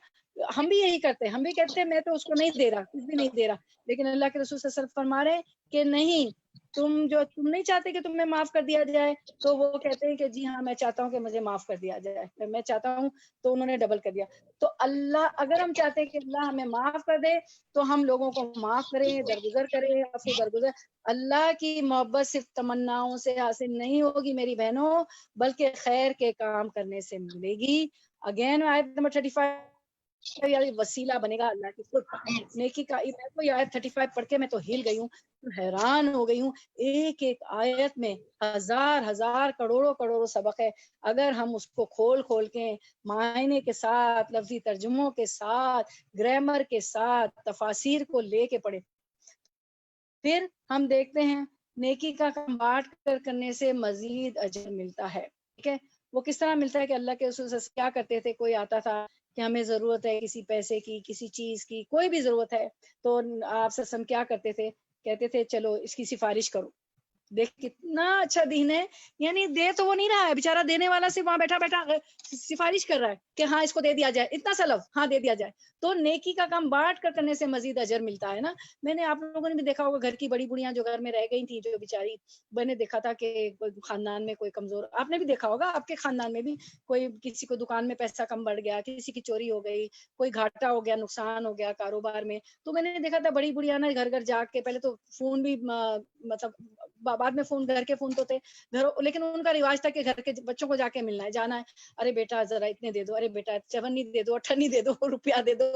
Speaker 1: ہم بھی یہی کرتے ہیں، ہم بھی کہتے ہیں میں تو اس کو نہیں دے رہا، کچھ بھی نہیں دے رہا، لیکن اللہ کے رسول صلی اللہ علیہ وسلم فرما رہے کہ نہیں، تم نہیں چاہتے کہ تمہیں معاف کر دیا جائے، تو وہ کہتے ہیں کہ جی ہاں میں چاہتا ہوں کہ مجھے معاف کر دیا جائے، میں چاہتا ہوں، تو انہوں نے ڈبل کر دیا۔ تو اللہ، اگر ہم چاہتے ہیں کہ اللہ ہمیں معاف کر دے تو ہم لوگوں کو معاف کریں، درگزر کریں، عفو درگزر۔ اللہ کی محبت صرف تمناؤں سے حاصل نہیں ہوگی میری بہنوں، بلکہ خیر کے کام کرنے سے ملے گی۔ اگین آیت نمبر 35 وسیلہ بنے گا اللہ کی خود نیکی کا۔ میں کو یہ آیت 35 پڑھ کے میں تو ہل گئی ہوں، حیران ہو گئی ہوں، ایک ایک آیت میں ہزار ہزار کروڑوں کروڑوں سبق ہے، اگر ہم اس کو کھول کھول کے معنی کے ساتھ، لفظی ترجموں کے ساتھ، گرامر کے ساتھ، تفاسیر کو لے کے پڑھیں، پھر ہم دیکھتے ہیں نیکی کا کام بانٹ کر کرنے سے مزید اجر ملتا ہے، ٹھیک ہے۔ وہ کس طرح ملتا ہے کہ اللہ کے رسول صلی اللہ علیہ وسلم کیا کرتے تھے، کوئی آتا تھا کہ ہمیں ضرورت ہے کسی پیسے کی، کسی چیز کی، کوئی بھی ضرورت ہے، تو آپ صلی اللہ علیہ وسلم کیا کرتے تھے، کہتے تھے چلو اس کی سفارش کرو۔ دیکھ کتنا اچھا دین ہے، یعنی دے تو وہ نہیں رہا ہے بیچارہ، دینے والا سے وہاں بیٹھا بیٹھا سفارش کر رہا ہے کہ ہاں اس کو دے دیا جائے، اتنا سا لفظ، ہاں دے دیا جائے۔ تو نیکی کا کام بانٹ کر کرنے سے مزید اجر ملتا ہے نا۔ میں نے، آپ لوگوں نے بھی دیکھا ہوگا، گھر کی بڑی بڑیاں جو گھر میں رہ گئی تھیں، جو بیچاری، میں نے دیکھا تھا کہ کوئی خاندان میں کوئی کمزور، آپ نے بھی دیکھا ہوگا آپ کے خاندان میں بھی، کوئی کسی کو دکان میں پیسہ کم بڑھ گیا، کسی کی چوری ہو گئی، کوئی گھاٹا ہو گیا، نقصان ہو گیا کاروبار میں، تو میں نے دیکھا تھا بڑی بڑیاں نا گھر گھر جا کے، پہلے تو فون بھی مطلب بعد میں فون، گھر کے فون تو تھے گھر، لیکن ان کا رواج تھا کہ گھر کے بچوں کو جا کے ملنا ہے، جانا ہے، ارے بیٹا ذرا اتنے دے دو، ارے بیٹا 57 دے دو، 58 دے دو، روپیہ دے دو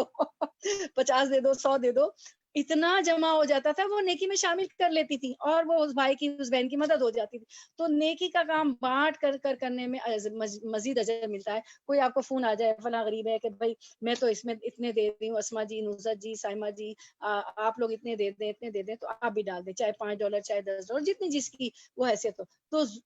Speaker 1: 50 دے دو، 100 دے دو۔ اتنا جمع ہو جاتا تھا، وہ نیکی میں شامل کر لیتی تھی اور وہ اس بھائی کی اس بہن کی مدد ہو جاتی تھی. تو نیکی کا کام بانٹ کر کرنے میں مزید اجر ملتا ہے. کوئی آپ کو فون آ جائے فلاں غریب ہے کہ بھائی میں تو اس میں اتنے دے رہی ہوں، اسما جی، نصرت جی، سائمہ جی، آپ لوگ اتنے دے دیں اتنے دے دیں، تو آپ بھی ڈال دیں، چاہے $5 چاہے $10، جتنی جس کی وہ حیثیت ہو.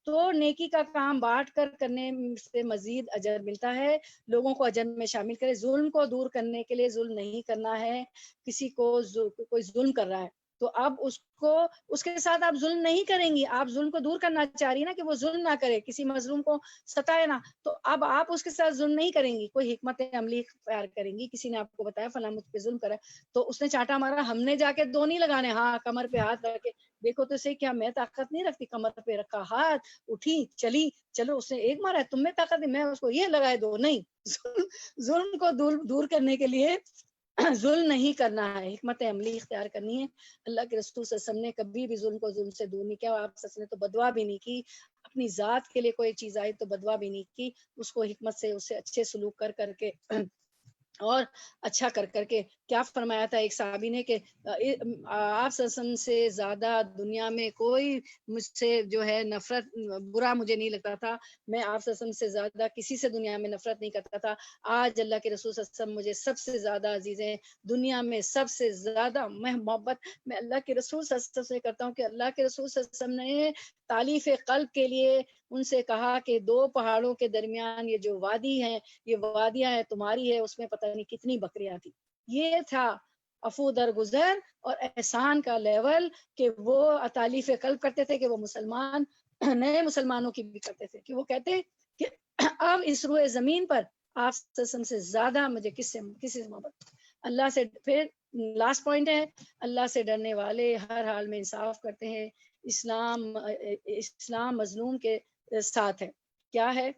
Speaker 1: تو نیکی کا کام بانٹ کر کرنے سے مزید اجر ملتا ہے. لوگوں کو اجر میں شامل کرے. ظلم کو دور کرنے کے لیے ظلم نہیں کرنا ہے. کسی کو کوئی ظلم کر رہا ہے تو اب اس کے ساتھ آپ ظلم نہیں کریں گی. آپ ظلم کو دور کرنا چاہ رہی نا کہ وہ ظلم نہ کرے، کسی مظلوم کو ستائے نہ، تو اب آپ اس کے ساتھ ظلم نہیں کریں گی، کوئی حکمت عملی اختیار کریں گی. کسی نے آپ کو بتایا فلاں مجھ پہ ظلم کرا تو اس نے چانٹا مارا، ہم نے جا کے 2 نہیں لگانے، ہاں کمر پہ ہاتھ رکھ کے دیکھو تو صحیح، کیا میں طاقت نہیں رکھتی؟ کمر پہ رکھا ہاتھ، اٹھی چلی، چلو اس نے ایک مارا ہے، تم میں طاقت نہیں، میں اس کو یہ لگائے 2 نہیں. ظلم کو دور کرنے کے لیے ظلم نہیں کرنا ہے، حکمت عملی اختیار کرنی ہے. اللہ کے رسول صلی اللہ علیہ وسلم نے کبھی بھی ظلم کو ظلم سے دور نہیں کیا. آپ نے تو بدوا بھی نہیں کی، اپنی ذات کے لیے کوئی چیز آئی تو بدوا بھی نہیں کی، اس کو حکمت سے اس سے اچھے سلوک کر کر کے اور اچھا کر کر کے. کیا فرمایا تھا ایک صحابی نے کہ آپ صلی اللہ علیہ وسلم سے زیادہ دنیا میں کوئی مجھ سے جو ہے نفرت برا مجھے نہیں لگتا تھا، میں آپ صلی اللہ علیہ وسلم سے زیادہ کسی سے دنیا میں نفرت نہیں کرتا تھا. آج اللہ کے رسول صلی اللہ علیہ وسلم مجھے سب سے زیادہ عزیز ہیں، دنیا میں سب سے زیادہ محبت میں اللہ کے رسول صلی اللہ علیہ وسلم سے کرتا ہوں. کہ اللہ کے رسول صلی اللہ علیہ وسلم نے تالیف قلب کے لیے ان سے کہا کہ 2 پہاڑوں کے درمیان یہ جو وادی ہے، یہ وادیاں ہیں تمہاری ہے، اس میں پتہ نہیں کتنی بکریاں تھی. یہ تھا عفو درگزر اور احسان کا لیول، کہ وہ تالیف قلب کرتے تھے، کہ وہ مسلمان نئے مسلمانوں کی بھی کرتے تھے، کہ وہ کہتے کہ اب اس روئے زمین پر آپ سے زیادہ مجھے کسی سے محبت. اللہ سے پھر لاسٹ پوائنٹ ہے، اللہ سے ڈرنے والے ہر حال میں انصاف کرتے ہیں. اسلام مظلوم کے ساتھ ہے. کیا ہے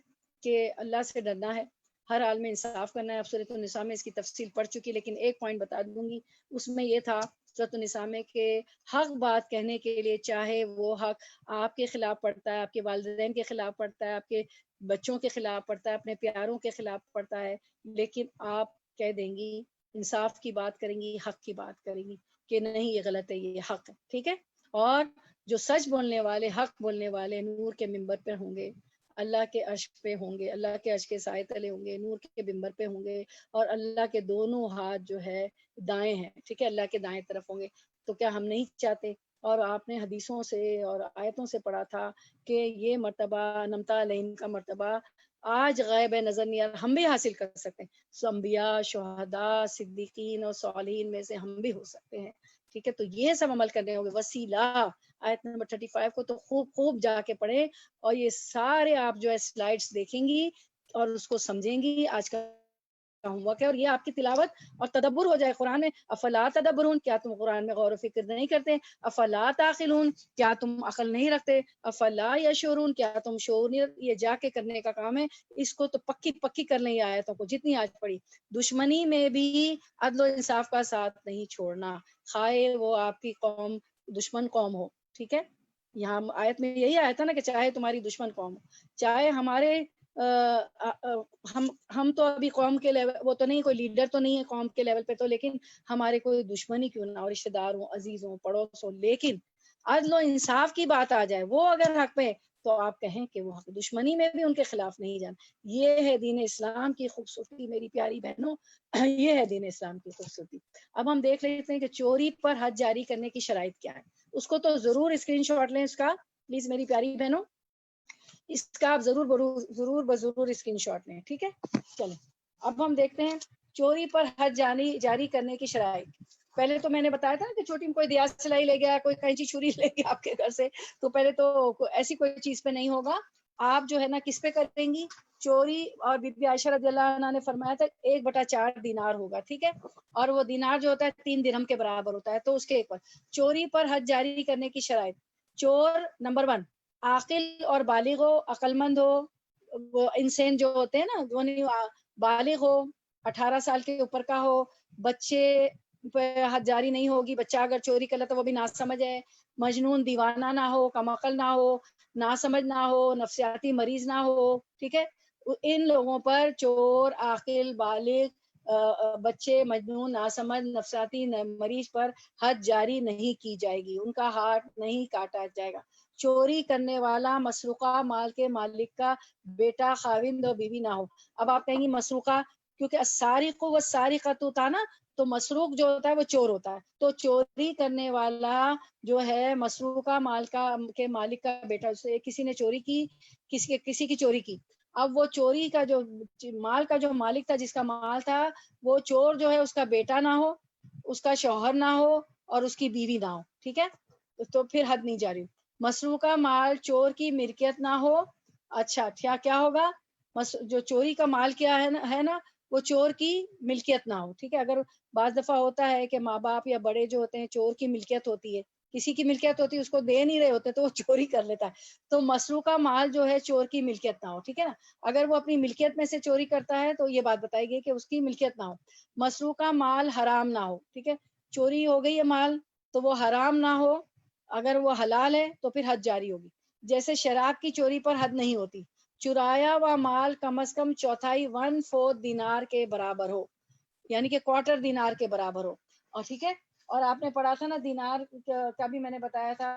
Speaker 1: کہ اللہ سے ڈرنا ہے، ہر حال میں انصاف کرنا ہے. اب سورۃ النساء میں اس کی تفصیل پڑھ چکی، لیکن ایک پوائنٹ بتا دوں گی. اس میں یہ تھا سورۃ النساء میں کہ حق بات کہنے کے لیے، چاہے وہ حق آپ کے خلاف پڑتا ہے، آپ کے والدین کے خلاف پڑتا ہے، آپ کے بچوں کے خلاف پڑتا ہے، اپنے پیاروں کے خلاف پڑتا ہے، لیکن آپ کہہ دیں گی، انصاف کی بات کریں گی، حق کی بات کریں گی کہ نہیں یہ غلط ہے، یہ حق ہے. ٹھیک ہے. اور جو سچ بولنے والے، حق بولنے والے نور کے منبر پہ ہوں گے، اللہ کے عرش پہ ہوں گے، اللہ کے عرش کے سائے تلے ہوں گے، نور کے منبر پہ ہوں گے، اور اللہ کے دونوں ہاتھ جو ہے دائیں ہیں. ٹھیک ہے، اللہ کے دائیں طرف ہوں گے. تو کیا ہم نہیں چاہتے؟ اور آپ نے حدیثوں سے اور آیتوں سے پڑھا تھا کہ یہ مرتبہ نمتا علیہم کا مرتبہ آج غیب نظر نہیں آ رہا، ہم بھی حاصل کر سکتے ہیں. انبیاء، شہداء، صدیقین اور صالحین میں سے ہم بھی ہو سکتے ہیں. ٹھیک ہے. تو یہ سب عمل کرنے ہوں گے. وسیلہ آیت نمبر 35 کو تو خوب جا کے پڑھیں، اور یہ سارے آپ جو ہے سلائیڈز دیکھیں گی اور اس کو سمجھیں گی. آج کا ہوم ورک ہے، اور یہ آپ کی تلاوت اور تدبر ہو جائے قرآن میں. افلا تدبرون، کیا تم قرآن میں غور و فکر نہیں کرتے؟ افلا تعقلون، کیا تم عقل نہیں رکھتے؟ افلا یشعرون، کیا تم شعور نہیں رکھتے؟ یہ جا کے کرنے کا کام ہے. اس کو تو پکی کر لیں آیتوں کو جتنی آج پڑھی. دشمنی میں بھی عدل و انصاف کا ساتھ نہیں چھوڑنا، خواہ وہ آپ کی قوم دشمن قوم ہو. ٹھیک ہے. یہاں آیت میں یہی آیا تھا نا کہ چاہے تمہاری دشمن قوم ہو، چاہے ہمارے ہم تو ابھی قوم کے لیول، وہ تو نہیں، کوئی لیڈر تو نہیں ہے قوم کے لیول پہ تو، لیکن ہمارے کوئی دشمنی کیوں نہ ہو، رشتہ دار ہوں، عزیز ہوں، پڑوس ہوں، لیکن عدل و انصاف کی بات آ جائے، وہ اگر حق پہ، تو آپ کہیں کہ وہ حق. دشمنی میں بھی ان کے خلاف نہیں جانا. یہ ہے دین اسلام کی خوبصورتی میری پیاری بہنوں، یہ ہے دین اسلام کی خوبصورتی. اب ہم دیکھ لیتے ہیں کہ چوری پر حد جاری کرنے کی شرائط کیا ہے. اس کو تو ضرور اسکرین شاٹ لیں اس کا، پلیز میری پیاری بہنوں، اس کا آپ ضرور اسکرین شاٹ لیں. ٹھیک ہے. چلیں اب ہم دیکھتے ہیں چوری پر حد جاری کرنے کی شرائط. پہلے تو میں نے بتایا تھا کہ چھوٹی میں کوئی دیاز سلائی لے گیا، کوئی کینچی چھری لے گیا آپ کے گھر سے، تو پہلے تو ایسی کوئی چیز پہ نہیں ہوگا. آپ جو ہے نا کس پہ کریں گی؟ چوری. اور بی بی عائشہ رضی اللہ عنہ نے فرمایا تھا 1/4 دینار ہوگا. ٹھیک ہے. اور وہ دینار جو ہوتا ہے 3 درہم کے برابر ہوتا ہے. تو اس کے ایک پر چوری پر حد جاری کرنے کی شرائط. چور نمبر 1 عاقل اور بالغ ہو، عقل مند ہو. وہ انسان جو ہوتے ہیں نا، بالغ ہو، 18 سال کے اوپر کا ہو. بچے پہ حد جاری نہیں ہوگی. بچہ اگر چوری کر لے تو وہ بھی ناسمجھ ہے. مجنون دیوانہ نہ ہو، کم عقل نہ ہو، ناسمجھ نہ ہو، نفسیاتی مریض نہ ہو. ٹھیک ہے. ان لوگوں پر چور، عاقل، بالغ بچے مجنون ناسمجھ نفساتی مریض پر حد جاری نہیں کی جائے گی، ان کا ہاتھ نہیں کاٹا جائے گا۔ چوری کرنے والا مسروقہ مال کے مالک کا بیٹا، خاوند اور بیوی نہ ہو۔ اب آپ کہیں گی مسروقہ، کیونکہ السارق والسارقۃ تھا نا، تو مسروق جو ہوتا ہے وہ چور ہوتا ہے، تو چوری کرنے والا جو ہے مسروقہ مال کے مالک کا بیٹا، اسے کسی نے چوری کی، کسی کی چوری کی، اب وہ چوری کا جو مال کا جو مالک تھا، جس کا مال تھا، وہ چور جو ہے اس کا بیٹا نہ ہو، اس کا شوہر نہ ہو، اور اس کی بیوی نہ ہو، ٹھیک ہے، تو پھر حد نہیں جاری۔ مسروقہ مال چور کی ملکیت نہ ہو۔ اچھا کیا ہوگا؟ جو چوری کا مال کیا ہے نا، وہ چور کی ملکیت نہ ہو، ٹھیک ہے۔ اگر بعض دفعہ ہوتا ہے کہ ماں باپ یا بڑے جو ہوتے ہیں چور کی ملکیت ہوتی ہے، کسی کی ملکیت ہوتی ہے، اس کو دے نہیں رہے ہوتے تو وہ چوری کر لیتا ہے، تو مسروقہ مال جو ہے چور کی ملکیت نہ ہو، ٹھیک ہے نا۔ اگر وہ اپنی ملکیت میں سے چوری کرتا ہے تو یہ بات بتائی گئی کہ اس کی ملکیت نہ ہو۔ مسروقہ مال حرام نہ ہو، ٹھیک ہے، چوری ہو گئی ہے مال تو وہ حرام نہ ہو، اگر وہ حلال ہے تو پھر حد جاری ہوگی۔ جیسے شراب کی چوری پر حد نہیں ہوتی۔ چرایا ہوا مال کم از کم چوتھائی 1/4 دینار کے برابر ہو، یعنی کہ کوارٹر دینار کے برابر ہو، اور ٹھیک ہے۔ اور آپ نے پڑھا تھا نا دینار کا بھی میں نے بتایا تھا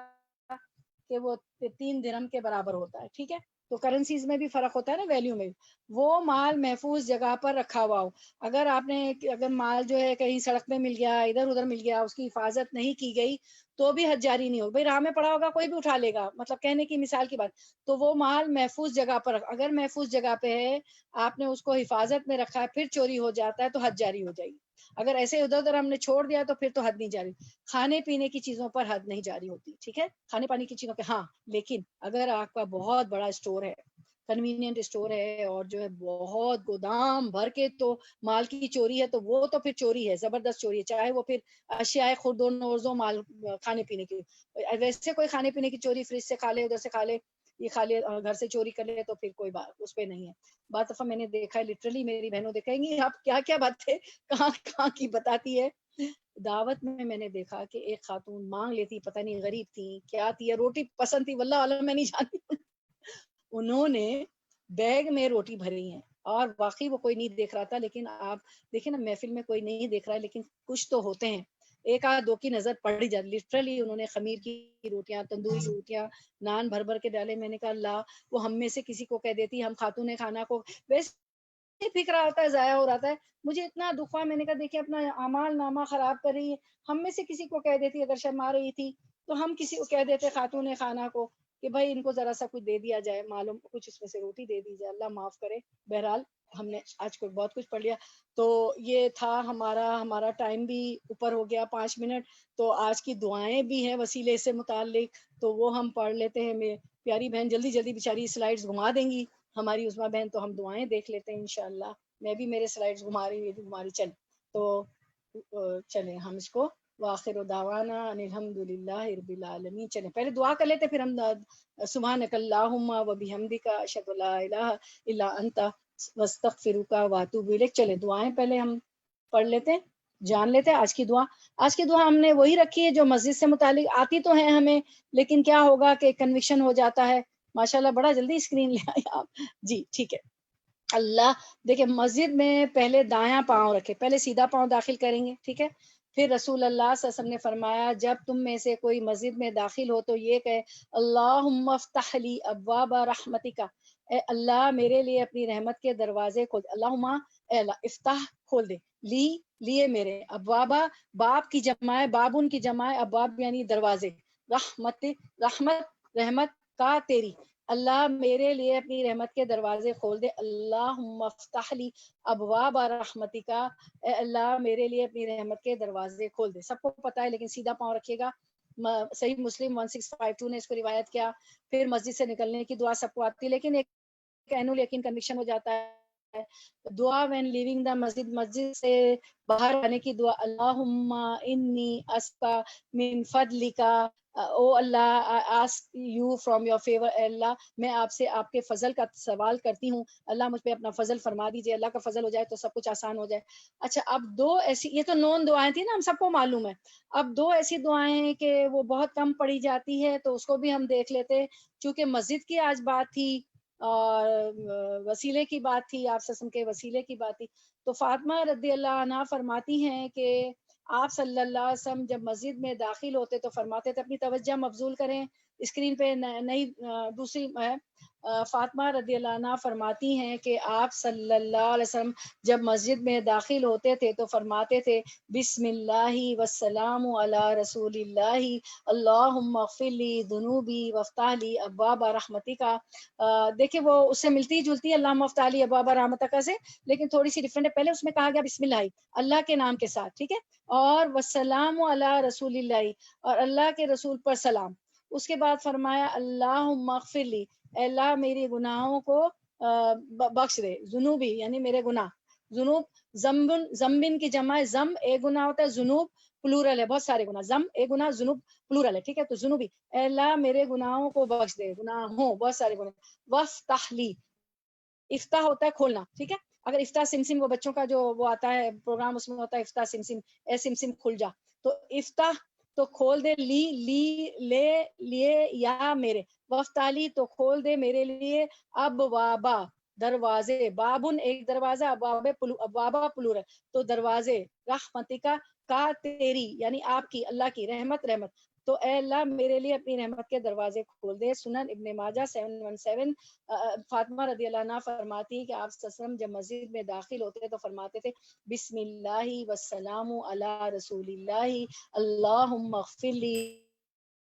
Speaker 1: کہ وہ 3 درہم کے برابر ہوتا ہے، ٹھیک ہے۔ تو کرنسیز میں بھی فرق ہوتا ہے نا، ویلیو میں بھی۔ وہ مال محفوظ جگہ پر رکھا ہوا ہو۔ اگر مال جو ہے کہیں سڑک میں مل گیا، ادھر ادھر مل گیا، اس کی حفاظت نہیں کی گئی تو بھی حد جاری نہیں ہوگی۔ بھائی راہ میں پڑا ہوگا کوئی بھی اٹھا لے گا، مطلب کہنے کی مثال کی بات، تو وہ مال محفوظ جگہ پر اگر محفوظ جگہ پہ ہے، آپ نے اس کو حفاظت میں رکھا ہے، پھر چوری ہو جاتا ہے تو حد جاری ہو جائے گی۔ اگر ایسے ادھر ادھر ہم نے چھوڑ دیا تو پھر تو حد نہیں جاری۔ کھانے پینے کی چیزوں پر حد نہیں جاری ہوتی، ٹھیک ہے، کھانے پانے کی چیزوں پہ ہاں، لیکن اگر آپ کا بہت بڑا اسٹور ہے، کنوینئنٹ اسٹور ہے، اور جو ہے بہت گودام بھر کے تو مال کی چوری ہے، تو وہ تو پھر چوری ہے، زبردست چوری ہے، چاہے وہ پھر اشیاء خرد و نوزوں مال کھانے پینے کی۔ ویسے کوئی کھانے پینے کی چوری فریج سے کھا لے، ادھر سے کھا لے، یہ کھا لے، گھر سے چوری کر لے، تو پھر کوئی بات اس پہ نہیں ہے۔ بعض دفعہ میں نے دیکھا ہے، لٹرلی میری بہنوں دیکھیں گی آپ کیا کیا باتیں کہاں کی بتاتی ہے۔ دعوت میں نے دیکھا کہ ایک خاتون مانگ لیتی، پتہ نہیں غریب تھی کیا تھی، روٹی پسند تھی، واللہ عالم میں نہیں جانتی، انہوں نے بیگ میں روٹی بھری ہیں، اور واقعی وہ کوئی نہیں دیکھ رہا تھا، لیکن آپ دیکھیں نا محفل میں کوئی نہیں دیکھ رہا ہے، لیکن کچھ تو ہوتے ہیں، ایک آدھ دو کی نظر پڑ ہی جاتی۔ لٹرلی انہوں نے خمیر کی روٹیاں، تندوری روٹیاں، نان بھر بھر کے ڈالے۔ میں نے کہا اللہ، وہ ہم میں سے کسی کو کہہ دیتی، ہم خاتون خانہ کو ویسے فکر آتا ہے، ضائع ہو رہا ہے، مجھے اتنا دکھ ہوا، میں نے کہا دیکھیں اپنا اعمال نامہ خراب کر رہی ہے، ہم میں سے کسی کو کہہ دیتی، اگر شرما رہی تھی تو ہم کسی کو کہہ دیتے خاتون خانہ کو کہ بھائی ان کو ذرا سا کچھ دے دیا جائے، معلوم کچھ اس میں سے روٹی دے دی جائے، اللہ معاف کرے۔ بہرحال ہم نے آج کو بہت کچھ پڑھ لیا، تو یہ تھا ہمارا ٹائم بھی اوپر ہو گیا 5 منٹ، تو آج کی دعائیں بھی ہیں وسیلے سے متعلق، تو وہ ہم پڑھ لیتے ہیں۔ میری پیاری بہن جلدی جلدی بیچاری سلائیڈز گھما دیں گی ہماری عظمیٰ بہن، تو ہم دعائیں دیکھ لیتے ہیں انشاءاللہ۔ میں بھی میرے سلائیڈز گھما رہی ہوں، گھما رہی چل، تو چلیں ہم اس کو وآخر دعوانا ان الحمدللہ رب العالمین، چلیں پہلے دعا کر لیتے، پھر ہم سبحانک اللہم وبحمدک اشہد ان لا الہ الا انت واستغفرک واتوب الیک۔ چلیں دعائیں پہلے ہم پڑھ لیتے ہیں، جان لیتے ہیں آج کی دعا۔ آج کی دعا ہم نے وہی رکھی ہے جو مسجد سے متعلق آتی تو ہیں ہمیں، لیکن کیا ہوگا کہ کنوکشن ہو جاتا ہے۔ ماشاءاللہ بڑا جلدی اسکرین لے آئے آپ، جی ٹھیک ہے۔ اللہ دیکھیں، مسجد میں پہلے دایاں پاؤں رکھے، پہلے سیدھا پاؤں داخل کریں گے، ٹھیک ہے۔ پھر رسول اللہ صلی اللہ علیہ وسلم نے فرمایا جب تم میں سے کوئی مسجد میں داخل ہو تو یہ کہے اللہم افتح لی ابواب رحمتک، اے اللہ میرے لیے اپنی رحمت کے دروازے کھول دے، اللہم اے اللہ افتح کھول دے، لی لیے میرے، ابوابا باب کی جمع ہے، بابن کی جمع ہے، ابواب یعنی دروازے، رحمت رحمت کا تیری، اللہ میرے لیے اپنی رحمت کے دروازے کھول دے، اللہم افتح لی ابواب رحمتک، اے اللہ میرے لیے اپنی رحمت کے دروازے کھول دے۔ سب کو پتہ ہے لیکن سیدھا پاؤں رکھیے گا، صحیح مسلم 1652 نے اس کو روایت کیا۔ پھر مسجد سے نکلنے کی دعا سب کو آتی ہے، لیکن ایک عین یقین کنوکشن ہو جاتا ہے، دعا وین لیونگ دا مسجد، مسجد سے باہر آنے کی دعا، اللہم انی اسقا من فضلک، O Allah ask you from your favour, اے اللہ میں آپ سے آپ کے فضل کا سوال کرتی ہوں، اللہ مجھ پہ اپنا فضل فرما دیجئے، اللہ کا فضل ہو جائے تو سب کچھ آسان ہو جائے۔ اچھا اب دو ایسی، یہ تو نون دعائیں تھیں نا، ہم سب کو معلوم ہے، اب دو ایسی دعائیں ہیں کہ وہ بہت کم پڑھی جاتی ہے، تو اس کو بھی ہم دیکھ لیتے، چونکہ مسجد کی آج بات تھی اور وسیلے کی بات تھی، آپ وسلم کے وسیلے کی بات تھی. تو فاطمہ رضی اللہ عنہا فرماتی ہیں کہ آپ صلی اللہ علیہ وسلم جب مسجد میں داخل ہوتے تو فرماتے تھے، اپنی توجہ مبذول کریں، اسکرین پہ نئی دوسری ہے. فاطمہ رضی اللہ عنہ فرماتی ہیں کہ آپ صلی اللہ علیہ وسلم جب مسجد میں داخل ہوتے تھے تو فرماتے تھے بسم اللہ والسلام علی رسول اللہ اللہم اغفر لی ذنوبی وافتح لی ابواب رحمتک. دیکھیں وہ اس سے ملتی جلتی ہے اللہم افتح لی ابواب رحمتک سے، لیکن تھوڑی سی ڈفرینٹ ہے. پہلے اس میں کہا گیا بسم اللہ، اللہ کے نام کے ساتھ، ٹھیک ہے، اور والسلام علی رسول اللہ، اور اللہ کے رسول پر سلام. اس کے بعد فرمایا اللہم اغفر لی، اے اللہ میری گناہوں کو بخش دے. ذنوبی یعنی میرے گناہ، ذنوب زمبن کی جمع ہے، زم ایک گناہ ہوتا ہے، ذنوب پلورل ہے، بہت سارے گناہ، زم ایک گناہ، ذنوب پلورل ہے، ٹھیک ہے. تو ذنوبی، اے اللہ میرے گناہوں کو بخش دے، گناہوں بہت سارے گناہ. وافتح لی، افتح ہوتا ہے کھولنا، ٹھیک ہے. اگر افتح سمسم وہ بچوں کا جو وہ آتا ہے پروگرام، اس میں ہوتا ہے افتح سمسم، اے سمسم کھل جا، تو افتح تو کھول دے، لی لے لیے یا میرے، وفتالی تو کھول دے میرے لیے، اب وابا دروازے، بابن ایک دروازہ، ابوابا پلور ہے تو دروازے، رحمتکا کا تیری یعنی آپ کی، اللہ کی رحمت، تو اے اللہ میرے لیے اپنی رحمت کے دروازے کھول دے. سنن ابن ماجہ 717. فاطمہ رضی اللہ عنہ فرماتی ہے کہ آپ صلی اللہ علیہ وسلم جب مسجد میں داخل ہوتے تو فرماتے تھے بسم اللہ والسلام علی رسول اللہ اللہم اغفر لی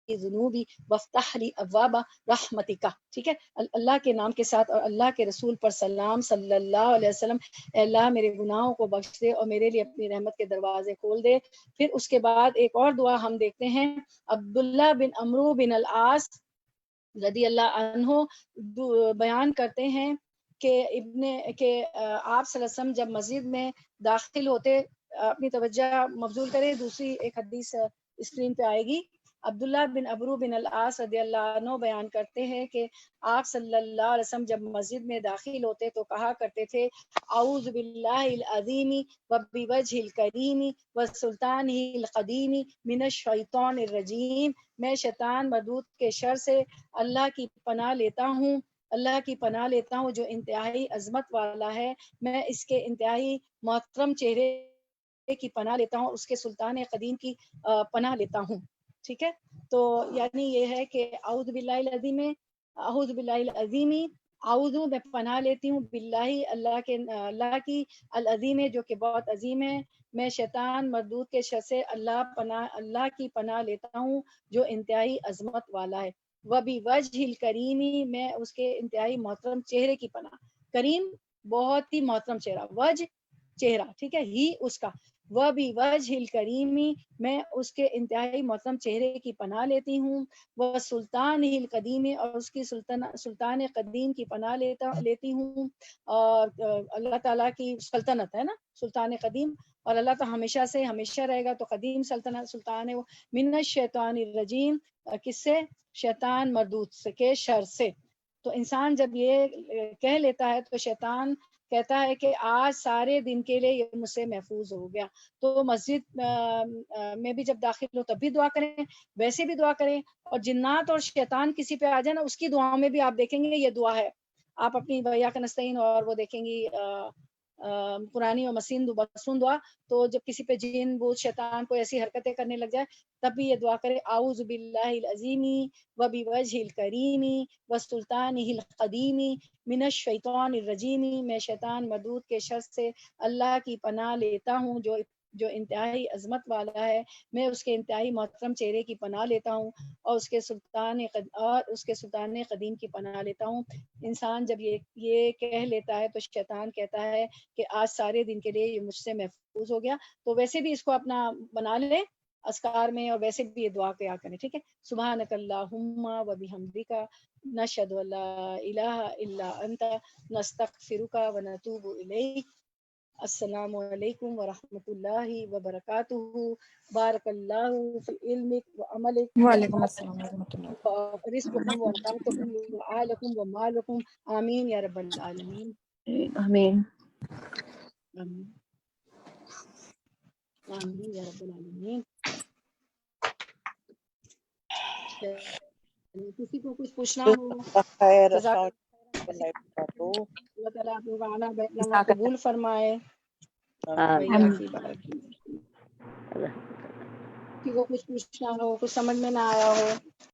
Speaker 1: ذنوبی وافتح لی ابواب رحمتک. ٹھیک ہے، اللہ کے نام کے ساتھ اور اللہ کے رسول پر سلام صلی اللہ علیہ وسلم. اے اللہ میرے گناہوں کو بخش دے اور میرے لیے اپنی رحمت کے دروازے کھول دے. پھر اس کے بعد ایک اور دعا ہم دیکھتے ہیں، عبداللہ بن عمرو بن العاص رضی اللہ عنہ بیان کرتے ہیں کہ آپ صلی اللہ علیہ وسلم جب مسجد میں داخل ہوتے، اپنی توجہ مبذول کریں، دوسری ایک حدیث اسکرین پہ آئے گی. عبداللہ بن عمرو بن العاص رضی اللہ عنہ بیان کرتے ہیں کہ آپ صلی اللہ علیہ وسلم جب مسجد میں داخل ہوتے تو کہا کرتے تھے اعوذ باللہ العظیم وبوجہ الکریم وسلطانہ القدیم من الشیطان الرجیم. میں شیطان مردود کے شر سے اللہ کی پناہ لیتا ہوں، جو انتہائی عظمت والا ہے. میں اس کے انتہائی محترم چہرے کی پناہ لیتا ہوں، اس کے سلطان قدیم کی پناہ لیتا ہوں. ٹھیک ہے، تو یعنی یہ ہے کہ اعوذ باللہ العظیم، اعوذ باللہ العظیم، اعوذ میں پناہ لیتی ہوں، باللہ اللہ کی، العظیم جو کہ بہت عظیم ہے، میں شیطان مردود کے شر سے اللہ کی پناہ لیتا ہوں جو انتہائی عظمت والا ہے. وبوجہ الکریم، میں اس کے انتہائی محترم چہرے کی پناہ. کریم بہت ہی محترم چہرہ، وجہ چہرہ، ٹھیک ہے، ہی اس کا. وبوجہ الکریم، میں اس کے انتہائی محترم چہرے کی پناہ لیتی ہوں. وہ سلطان القدیم، اور اس کی سلطان قدیم کی پناہ لیتی ہوں. اور اللہ تعالیٰ کی سلطنت ہے نا سلطان قدیم، اور اللہ تو ہمیشہ سے ہمیشہ رہے گا، تو قدیم سلطان ہے وہ. من الشیطان الرجیم، کس سے؟ شیطان مردود سے کے شر سے. تو انسان جب یہ کہہ لیتا ہے تو شیطان کہتا ہے کہ آج سارے دن کے لیے یہ مجھ سے محفوظ ہو گیا. تو مسجد میں بھی جب داخل ہو تب بھی دعا کریں، ویسے بھی دعا کریں. اور جنات اور شیطان کسی پہ آ جائے نا، اس کی دعاؤں میں بھی آپ دیکھیں گے یہ دعا ہے. آپ اپنی ویا کا نستعین اور وہ دیکھیں گی قرآنی اور مسین دعا، تو جب کسی پہ جن بوجھ شیطان کو ایسی حرکتیں کرنے لگ جائے تب بھی یہ دعا کرے اعوذ باللہ العظیم وبوجہ الکریم وسلطانہ القدیم من الشیطان الرجیم. میں شیطان مردود کے شر سے اللہ کی پناہ لیتا ہوں جو انتہائی عظمت والا ہے. میں اس کے انتہائی محترم چہرے کی پناہ لیتا ہوں اور اس کے سلطان قدیم کی پناہ لیتا ہوں. انسان جب یہ کہہ لیتا ہے تو شیطان کہتا ہے کہ آج سارے دن کے لیے یہ مجھ سے محفوظ ہو گیا. تو ویسے بھی اس کو اپنا بنا لیں اذکار میں، اور ویسے بھی یہ دعا کیا کریں. ٹھیک ہے، سبحانک اللہم و بحمدک نشہد ان لا الہ الا انت نستغفرک و نتوب الیک. السلام علیکم ورحمۃ اللہ وبرکاتہ. بارک اللہ فی علمک و عملک
Speaker 3: وعلیکم السلام ورحمۃ اللہ.
Speaker 1: ورزقکم وبرکاتکم وآلکم ومالکم، آمین یا رب العالمین.
Speaker 3: آمین.
Speaker 1: آمین آمین یا رب العالمین. کسی کو کچھ پوچھنا ہو؟
Speaker 3: خیر،
Speaker 1: جزاک
Speaker 3: السلام
Speaker 1: اللہ تعالیٰ آپ لوگ آنا بیٹھنا قبول فرمائے.
Speaker 4: آمین.
Speaker 1: کسی کو کچھ پوچھنا ہو، کچھ سمجھ میں نہ آیا ہو